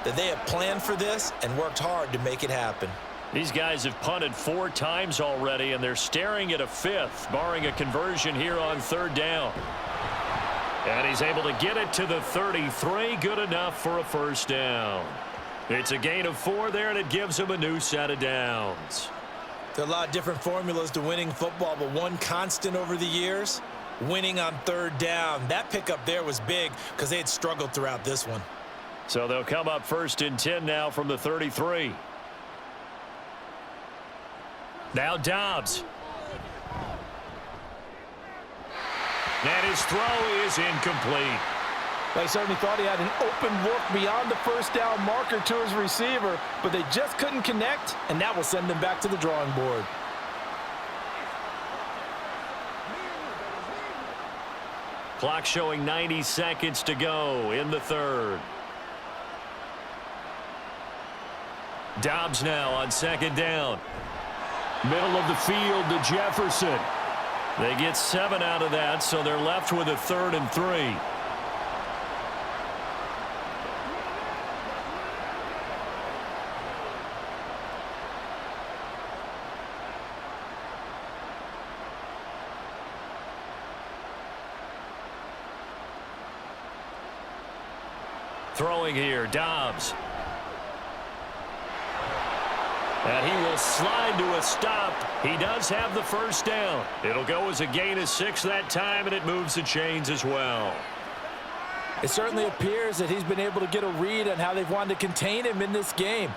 Speaker 6: that they have planned for this and worked hard to make it happen.
Speaker 4: These guys have punted 4 times already, and they're staring at a 5th, barring a conversion here on 3rd down. And he's able to get it to the 33, good enough for a first down. It's a gain of 4 there, and it gives him a new set of downs.
Speaker 6: There are a lot of different formulas to winning football, but one constant over the years, winning on 3rd down. That pickup there was big because they had struggled throughout this one.
Speaker 4: So they'll come up 1st and 10 now from the 33. Now Dobbs. And his throw is incomplete.
Speaker 6: They certainly thought he had an open look beyond the first down marker to his receiver, but they just couldn't connect, and that will send them back to the drawing board.
Speaker 4: Clock showing 90 seconds to go in the third. Dobbs now on second down.
Speaker 2: Middle of the field to Jefferson.
Speaker 4: They get 7 out of that, so they're left with a 3rd and 3. Throwing here, Dobbs. And he will slide to a stop. He does have the first down. It'll go as a gain of 6 that time, and it moves the chains as well.
Speaker 6: It certainly appears that he's been able to get a read on how they've wanted to contain him in this game.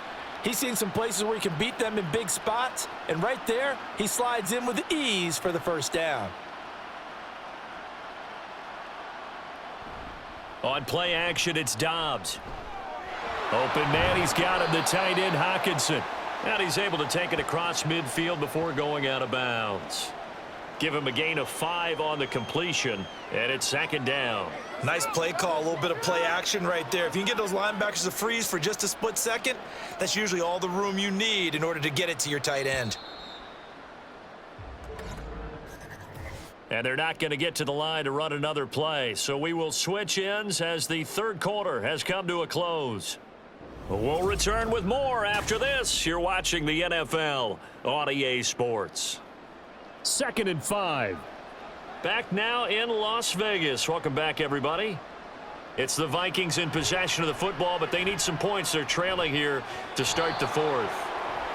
Speaker 6: He's seen some places where he can beat them in big spots, and right there, he slides in with ease for the first down.
Speaker 4: On play action, it's Dobbs. Open man, he's got him, the tight end, Hockenson. And he's able to take it across midfield before going out of bounds. Give him a gain of 5 on the completion, and it's second down.
Speaker 6: Nice play call, a little bit of play action right there. If you can get those linebackers to freeze for just a split second, that's usually all the room you need in order to get it to your tight end.
Speaker 4: And they're not going to get to the line to run another play, so we will switch ends as the third quarter has come to a close. We'll return with more after this. You're watching the NFL on EA Sports.
Speaker 2: 2nd and 5.
Speaker 4: Back now in Las Vegas. Welcome back, everybody. It's the Vikings in possession of the football, but they need some points. They're trailing here to start the fourth.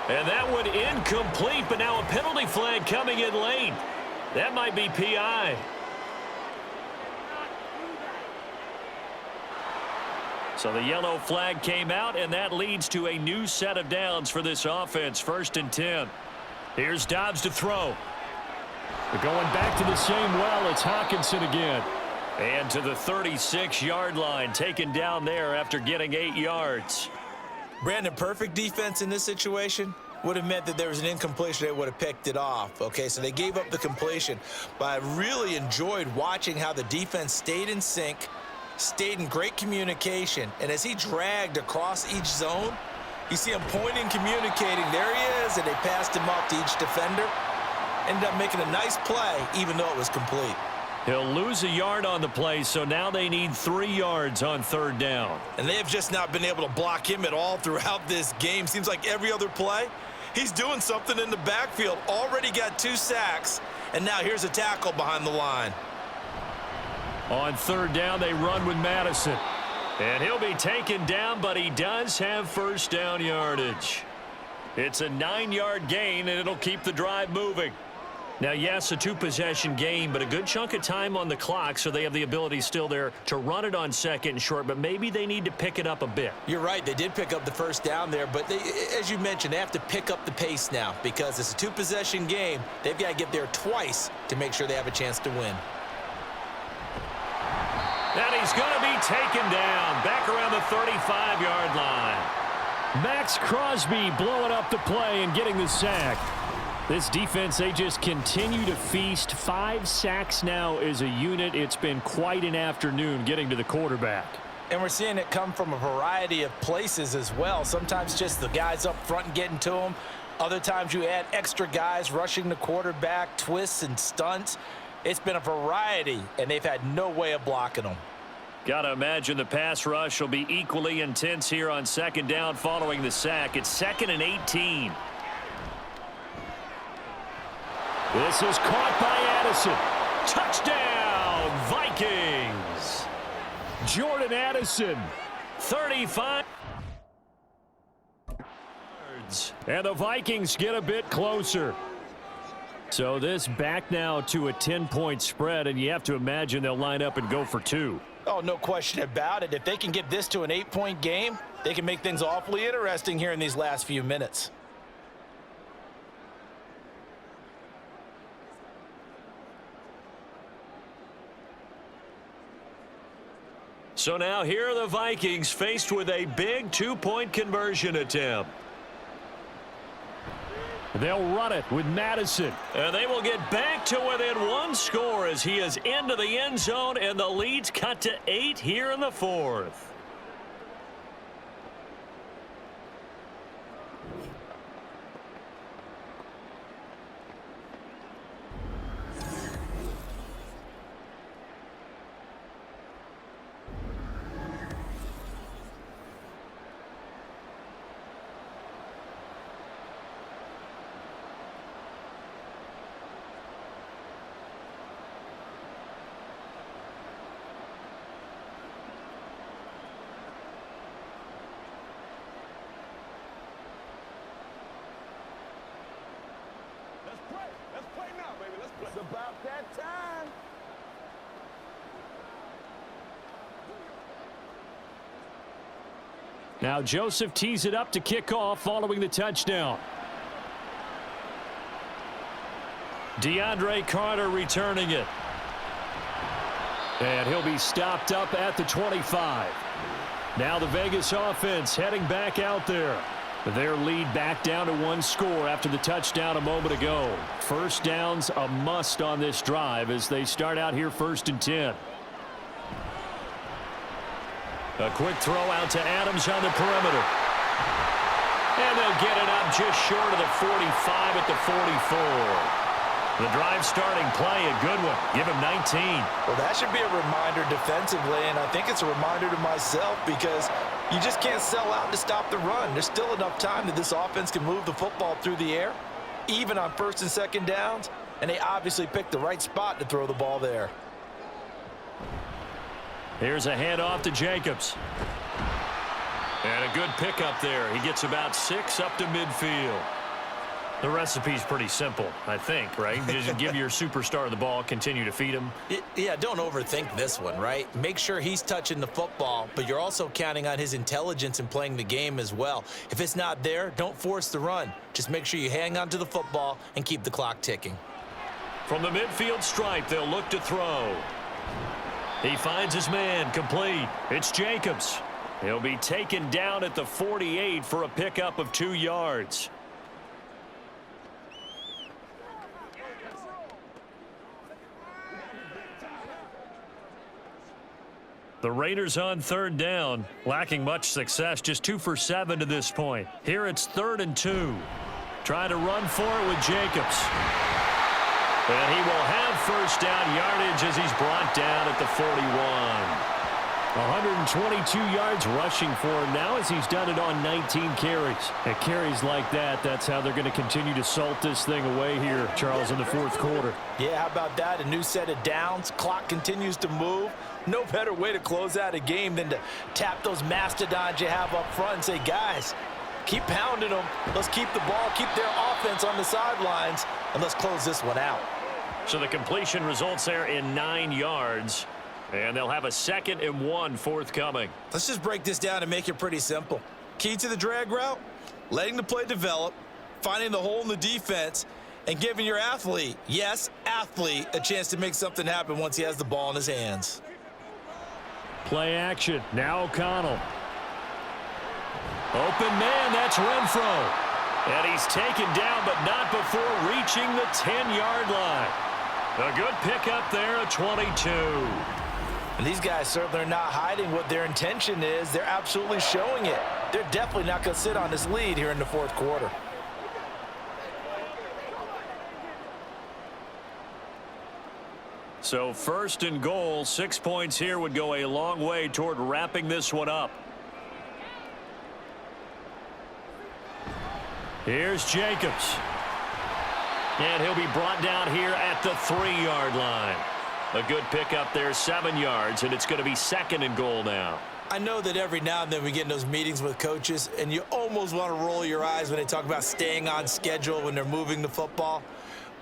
Speaker 4: And that one incomplete, but now a penalty flag coming in late. That might be PI. So the yellow flag came out, and that leads to a new set of downs for this offense. 1st and 10. Here's Dobbs to throw.
Speaker 2: They're going back to the same well. It's Hockenson again.
Speaker 4: And to the 36-yard line, taken down there after getting 8 yards.
Speaker 6: Brandon, perfect defense in this situation would have meant that there was an incompletion. They would have picked it off. Okay, so they gave up the completion. But I really enjoyed watching how the defense stayed in sync, stayed in great communication. And as he dragged across each zone, you see him pointing, communicating. There he is, and they passed him off to each defender. Ended up making a nice play, even though it was complete.
Speaker 4: He'll lose a yard on the play, so now they need 3 yards on 3rd down.
Speaker 6: And they have just not been able to block him at all throughout this game. Seems like every other play, he's doing something in the backfield. Already got 2 sacks, and now here's a tackle behind the line.
Speaker 4: On 3rd down, they run with Madison. And he'll be taken down, but he does have first down yardage. It's a 9-yard gain, and it'll keep the drive moving. Now, yes, a 2-possession game, but a good chunk of time on the clock, so they have the ability still there to run it on 2nd and short, but maybe they need to pick it up a bit.
Speaker 6: You're right. They did pick up the first down there, but as you mentioned, they have to pick up the pace now because it's a 2-possession game. They've got to get there twice to make sure they have a chance to win.
Speaker 4: And he's going to be taken down back around the 35-yard line.
Speaker 2: Max Crosby blowing up the play and getting the sack. This defense, they just continue to feast. 5 sacks now as a unit. It's been quite an afternoon getting to the quarterback.
Speaker 6: And we're seeing it come from a variety of places as well. Sometimes just the guys up front and getting to them. Other times you add extra guys rushing the quarterback, twists and stunts. It's been a variety, and they've had no way of blocking them.
Speaker 4: Got to imagine the pass rush will be equally intense here on 2nd down following the sack. It's 2nd and 18.
Speaker 2: This is caught by Addison.
Speaker 4: Touchdown, Vikings.
Speaker 2: Jordan Addison.
Speaker 4: 35.
Speaker 2: And the Vikings get a bit closer. So this back now to a 10-point spread, and you have to imagine they'll line up and go for 2.
Speaker 6: Oh, no question about it. If they can get this to an 8-point game, they can make things awfully interesting here in these last few minutes.
Speaker 4: So now here are the Vikings faced with a big two-point conversion attempt.
Speaker 2: They'll run it with Madison.
Speaker 4: And they will get back to within one score as he is into the end zone, and the lead's cut to 8 here in the fourth.
Speaker 7: It's about that time.
Speaker 2: Now Joseph tees it up to kick off following the touchdown.
Speaker 4: DeAndre Carter returning it.
Speaker 2: And he'll be stopped up at the 25. Now the Vegas offense heading back out there. Their lead back down to one score after the touchdown a moment ago. First down's a must on this drive as they start out here 1st and 10.
Speaker 4: A quick throw out to Adams on the perimeter. And they'll get it up just short of the 45 at the 44. The drive starting play, a good one. Give him 19.
Speaker 6: Well, that should be a reminder defensively, and I think it's a reminder to myself because you just can't sell out to stop the run. There's still enough time that this offense can move the football through the air, even on 1st and 2nd downs, and they obviously picked the right spot to throw the ball there.
Speaker 4: Here's a handoff to Jacobs. And a good pickup there. He gets about 6 up to midfield. The recipe's pretty simple, I think, right? Just give your superstar the ball, continue to feed him.
Speaker 6: Yeah, don't overthink this one, right? Make sure he's touching the football, but you're also counting on his intelligence in playing the game as well. If it's not there, don't force the run. Just make sure you hang on to the football and keep the clock ticking.
Speaker 4: From the midfield stripe, they'll look to throw. He finds his man, complete. It's Jacobs. He'll be taken down at the 48 for a pickup of 2 yards. The Raiders on 3rd down, lacking much success, just 2 for 7 to this point. Here it's 3rd and 2. Trying to run for it with Jacobs. And he will have first down yardage as he's brought down at the 41.
Speaker 2: 122 yards rushing for him now as he's done it on 19 carries. At carries like that, that's how they're going to continue to salt this thing away here, Charles, in the 4th quarter.
Speaker 6: Yeah, how about that? A new set of downs. Clock continues to move. No better way to close out a game than to tap those mastodons you have up front and say, guys, keep pounding them. Let's keep the ball, keep their offense on the sidelines, and let's close this one out.
Speaker 4: So the completion results there in 9 yards. And they'll have a 2nd and 1 forthcoming.
Speaker 6: Let's just break this down and make it pretty simple. Key to the drag route, letting the play develop, finding the hole in the defense, and giving your athlete, yes, athlete, a chance to make something happen once he has the ball in his hands.
Speaker 2: Play action. Now O'Connell. Open man, that's Renfro.
Speaker 4: And he's taken down, but not before reaching the 10-yard line. A good pickup there at 22.
Speaker 6: And these guys certainly are not hiding what their intention is. They're absolutely showing it. They're definitely not going to sit on this lead here in the 4th quarter.
Speaker 4: So 1st and goal, 6 points here would go a long way toward wrapping this one up. Here's Jacobs. And he'll be brought down here at the 3-yard line. A good pickup there, 7 yards, and it's going to be 2nd and goal now.
Speaker 6: I know that every now and then we get in those meetings with coaches, and you almost want to roll your eyes when they talk about staying on schedule when they're moving the football.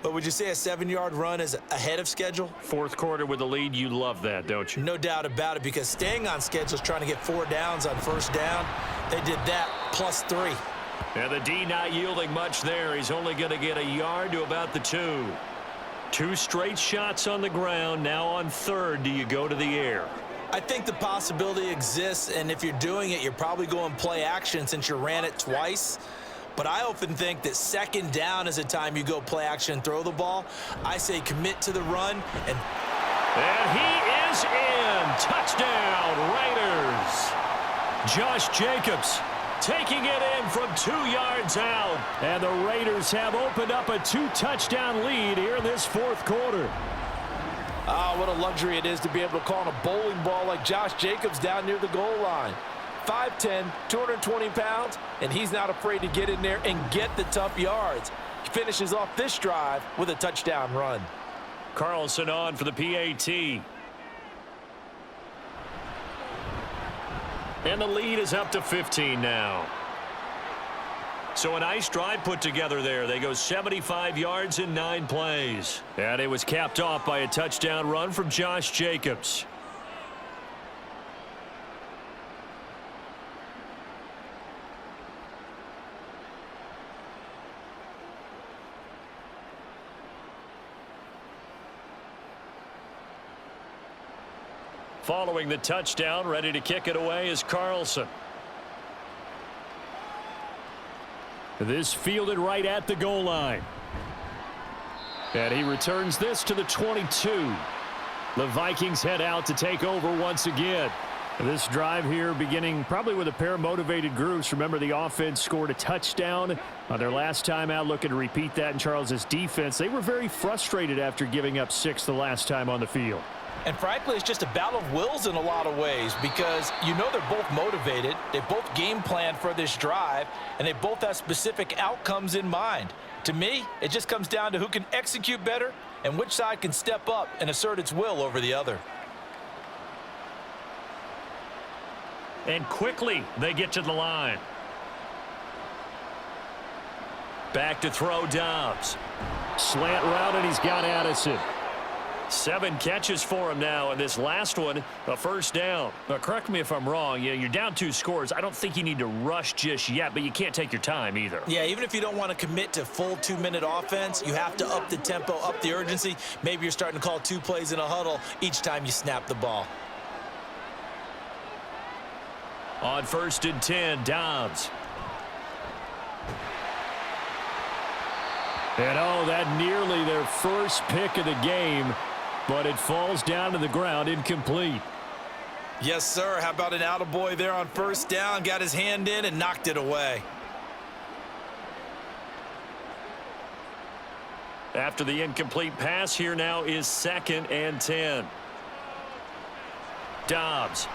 Speaker 6: But would you say a 7-yard run is ahead of schedule?
Speaker 4: 4th quarter with the lead, you love that, don't you?
Speaker 6: No doubt about it, because staying on schedule is trying to get 4 downs on 1st down. They did that plus 3.
Speaker 4: And the D not yielding much there. He's only going to get a yard to about the 2. 2 straight shots on the ground. Now on 3rd, do you go to the air?
Speaker 6: I think the possibility exists, and if you're doing it, you're probably going play action since you ran it twice. But I often think that second down is a time you go play action and throw the ball. I say commit to the run. And
Speaker 2: he is in. Touchdown, Raiders. Josh Jacobs taking it in from 2 yards out. And the Raiders have opened up a 2-touchdown lead here in this fourth quarter.
Speaker 3: What a luxury it is to be able to call on a bowling ball like Josh Jacobs down near the goal line. 5'10", 220 pounds, and he's not afraid to get in there and get the tough yards. He finishes off this drive with a touchdown run.
Speaker 2: Carlson on for the PAT. And the lead is up to 15 now. So a nice drive put together there. They go 75 yards in 9 plays. And it was capped off by a touchdown run from Josh Jacobs. Following the touchdown, ready to kick it away is Carlson. This fielded right at the goal line. And he returns this to the 22. The Vikings head out to take over once again. This drive here beginning probably with a pair of motivated groups. Remember, the offense scored a touchdown on their last time out, looking to repeat that in Charles's defense. They were very frustrated after giving up 6 the last time on the field.
Speaker 6: And frankly, it's just a battle of wills in a lot of ways because you know they're both motivated. They both game planned for this drive, and they both have specific outcomes in mind. To me, it just comes down to who can execute better and which side can step up and assert its will over the other.
Speaker 2: And quickly, they get to the line. Back to throw Dobbs. Slant route, and he's got Addison. 7 catches for him now, and this last one, a first down. Now, correct me if I'm wrong. You're down 2 scores. I don't think you need to rush just yet, but you can't take your time either.
Speaker 6: Yeah, even if you don't want to commit to full 2-minute offense, you have to up the tempo, up the urgency. Maybe you're starting to call 2 plays in a huddle each time you snap the ball.
Speaker 2: On 1st and 10, Dobbs. And oh, that nearly their first pick of the game, but it falls down to the ground incomplete.
Speaker 6: Yes, sir. How about an attaboy there on 1st down? Got his hand in and knocked it away.
Speaker 2: After the incomplete pass, here now is 2nd and 10. Dobbs.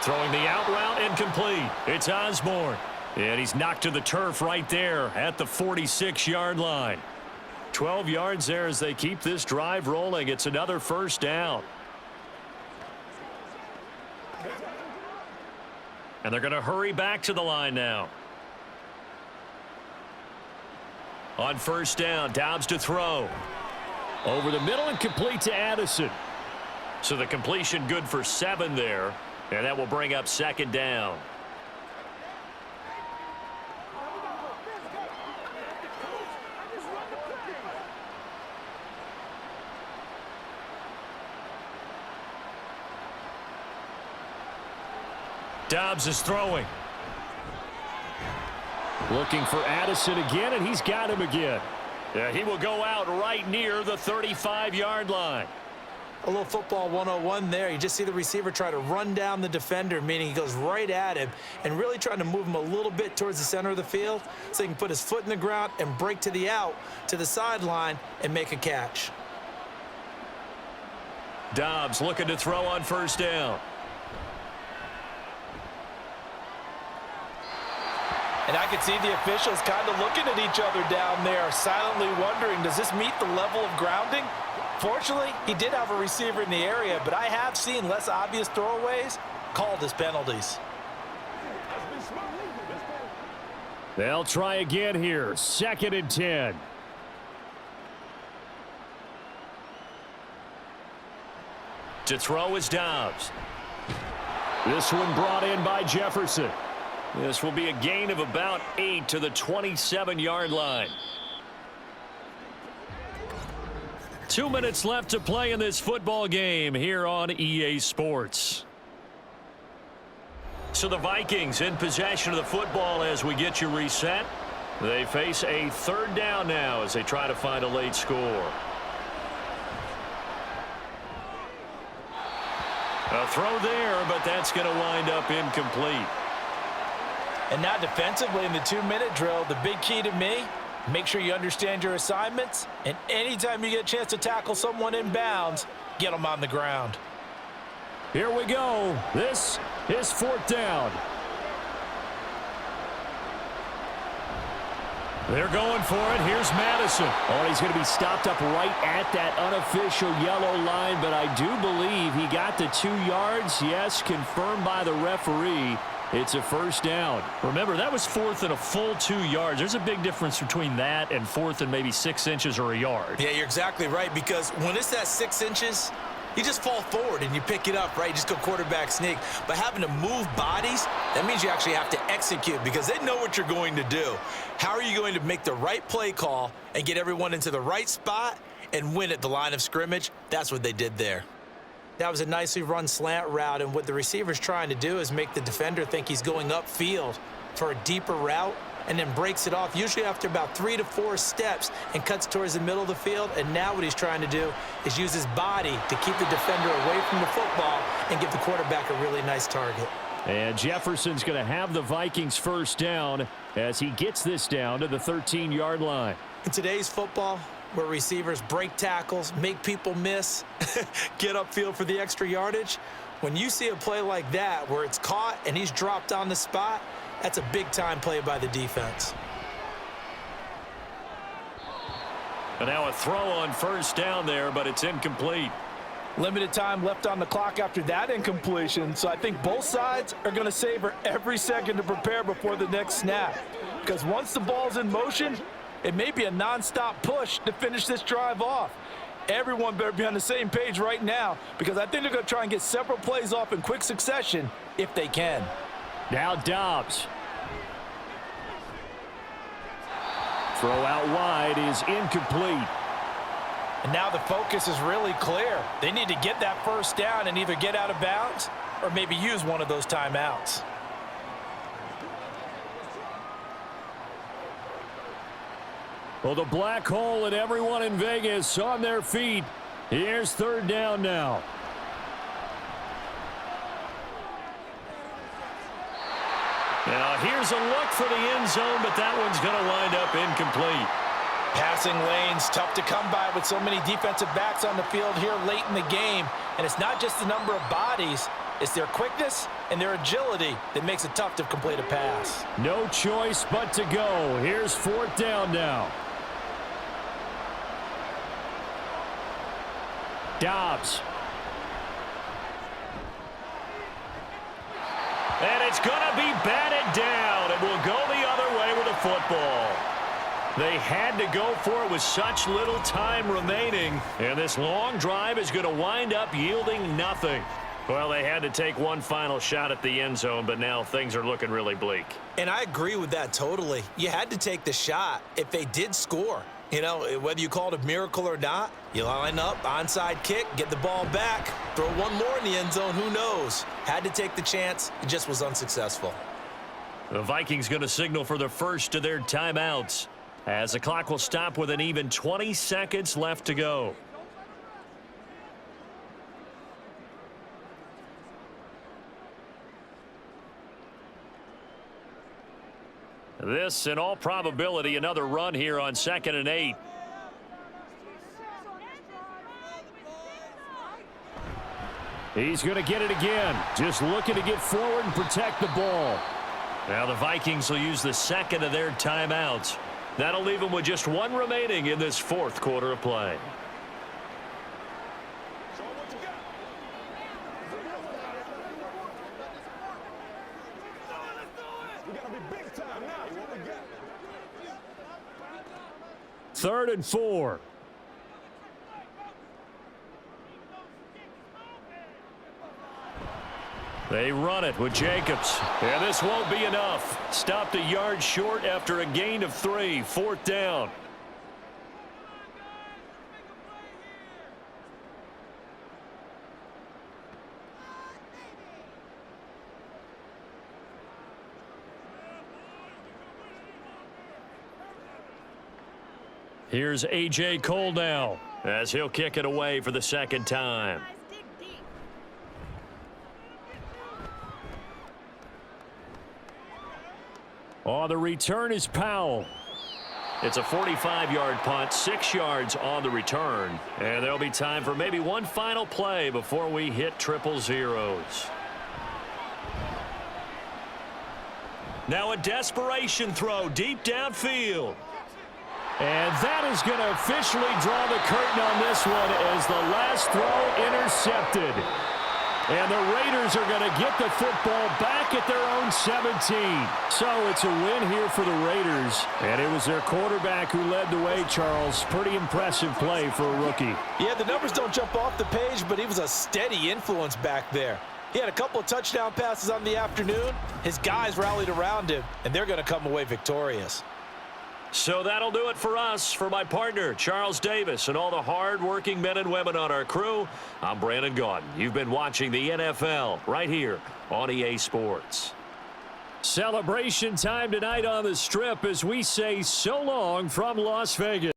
Speaker 2: Throwing the out route, incomplete. It's Osborne. And he's knocked to the turf right there at the 46-yard line. 12 yards there as they keep this drive rolling. It's another first down. And they're going to hurry back to the line now. On 1st down, Dobbs to throw. Over the middle and complete to Addison. So the completion good for 7 there. And that will bring up 2nd down. Dobbs is throwing. Looking for Addison again, and he's got him again. Yeah, he will go out right near the 35-yard line.
Speaker 6: A little football 101 there. You just see the receiver try to run down the defender, meaning he goes right at him and really trying to move him a little bit towards the center of the field so he can put his foot in the ground and break to the out, to the sideline, and make a catch.
Speaker 2: Dobbs looking to throw on 1st down.
Speaker 6: And I could see the officials kind of looking at each other down there, silently wondering, does this meet the level of grounding? Fortunately, he did have a receiver in the area, but I have seen less obvious throwaways called as penalties.
Speaker 2: They'll try again here. 2nd and 10. To throw is Dobbs. This one brought in by Jefferson. This will be a gain of about 8 to the 27-yard line. 2 minutes left to play in this football game here on EA Sports. So the Vikings in possession of the football as we get you reset. They face a third down now as they try to find a late score. A throw there, but that's going to wind up incomplete.
Speaker 3: And now defensively in the 2-minute drill, the big key to me, make sure you understand your assignments, and anytime you get a chance to tackle someone in bounds, get them on the ground.
Speaker 2: Here we go. This is fourth down. They're going for it. Here's Madison. Oh, he's going to be stopped up right at that unofficial yellow line, but I do believe he got the 2 yards. Yes, confirmed by the referee. It's a first down.
Speaker 4: Remember, that was fourth and a full 2 yards. There's a big difference between that and fourth and maybe 6 inches or a yard.
Speaker 6: Yeah, you're exactly right, because when it's that 6 inches, you just fall forward and you pick it up, right? You just go quarterback sneak. But having to move bodies, that means you actually have to execute because they know what you're going to do. How are you going to make the right play call and get everyone into the right spot and win at the line of scrimmage? That's what they did there. That was a nicely run slant route, and what the receiver's trying to do is make the defender think he's going upfield for a deeper route and then breaks it off, usually after about 3 to 4 steps, and cuts towards the middle of the field. And now what he's trying to do is use his body to keep the defender away from the football and give the quarterback a really nice target.
Speaker 2: And Jefferson's going to have the Vikings first down as he gets this down to the 13-yard line.
Speaker 6: In today's football, where receivers break tackles, make people miss, get upfield for the extra yardage, when you see a play like that where it's caught and he's dropped on the spot, that's a big-time play by the defense.
Speaker 2: And now a throw on first down there, but it's incomplete.
Speaker 3: Limited time left on the clock after that incompletion, so I think both sides are going to savor every second to prepare before the next snap. Because once the ball's in motion, it may be a nonstop push to finish this drive off. Everyone better be on the same page right now, because I think they're going to try and get several plays off in quick succession if they can.
Speaker 2: Now Dobbs. Throw out wide is incomplete.
Speaker 3: And now the focus is really clear. They need to get that first down and either get out of bounds or maybe use one of those timeouts.
Speaker 2: Well, the black hole and everyone in Vegas on their feet. Here's third down now. Now here's a look for the end zone, but that one's going to wind up incomplete.
Speaker 3: Passing lanes tough to come by with so many defensive backs on the field here late in the game. And it's not just the number of bodies, it's their quickness and their agility that makes it tough to complete a pass.
Speaker 2: No choice but to go. Here's fourth down now. Dobbs. And it's going to be batted down. It will go the other way with the football. They had to go for it with such little time remaining. And this long drive is going to wind up yielding nothing. Well, they had to take one final shot at the end zone, but now things are looking really bleak.
Speaker 6: And I agree with that totally. You had to take the shot if they did score. You know, whether you call it a miracle or not, you line up, onside kick, get the ball back, throw one more in the end zone, who knows? Had to take the chance, it just was unsuccessful.
Speaker 2: The Vikings going to signal for the first of their timeouts as the clock will stop with an even 20 seconds left to go. This, in all probability, another run here on 2nd and 8. He's going to get it again. Just looking to get forward and protect the ball. Now the Vikings will use the second of their timeouts. That'll leave them with just one remaining in this fourth quarter of play. Third and 4. They run it with Jacobs. And this won't be enough. Stopped a yard short after a gain of 3. Fourth down.
Speaker 4: Here's A.J. Cole now as he'll kick it away for the second time.
Speaker 2: On the return is Powell.
Speaker 4: It's a 45-yard punt, 6 yards on the return. And there'll be time for maybe one final play before we hit triple zeros. Now a desperation throw deep downfield.
Speaker 2: And that is going to officially draw the curtain on this one as the last throw intercepted. And the Raiders are going to get the football back at their own 17. So it's a win here for the Raiders. And it was their quarterback who led the way, Charles. Pretty impressive play for a rookie.
Speaker 6: Yeah, the numbers don't jump off the page, but he was a steady influence back there. He had a couple of touchdown passes on the afternoon. His guys rallied around him, and they're going to come away victorious.
Speaker 4: So that'll do it for us. For my partner, Charles Davis, and all the hard-working men and women on our crew, I'm Brandon Gaudin. You've been watching the NFL right here on EA Sports.
Speaker 2: Celebration time tonight on the Strip as we say so long from Las Vegas.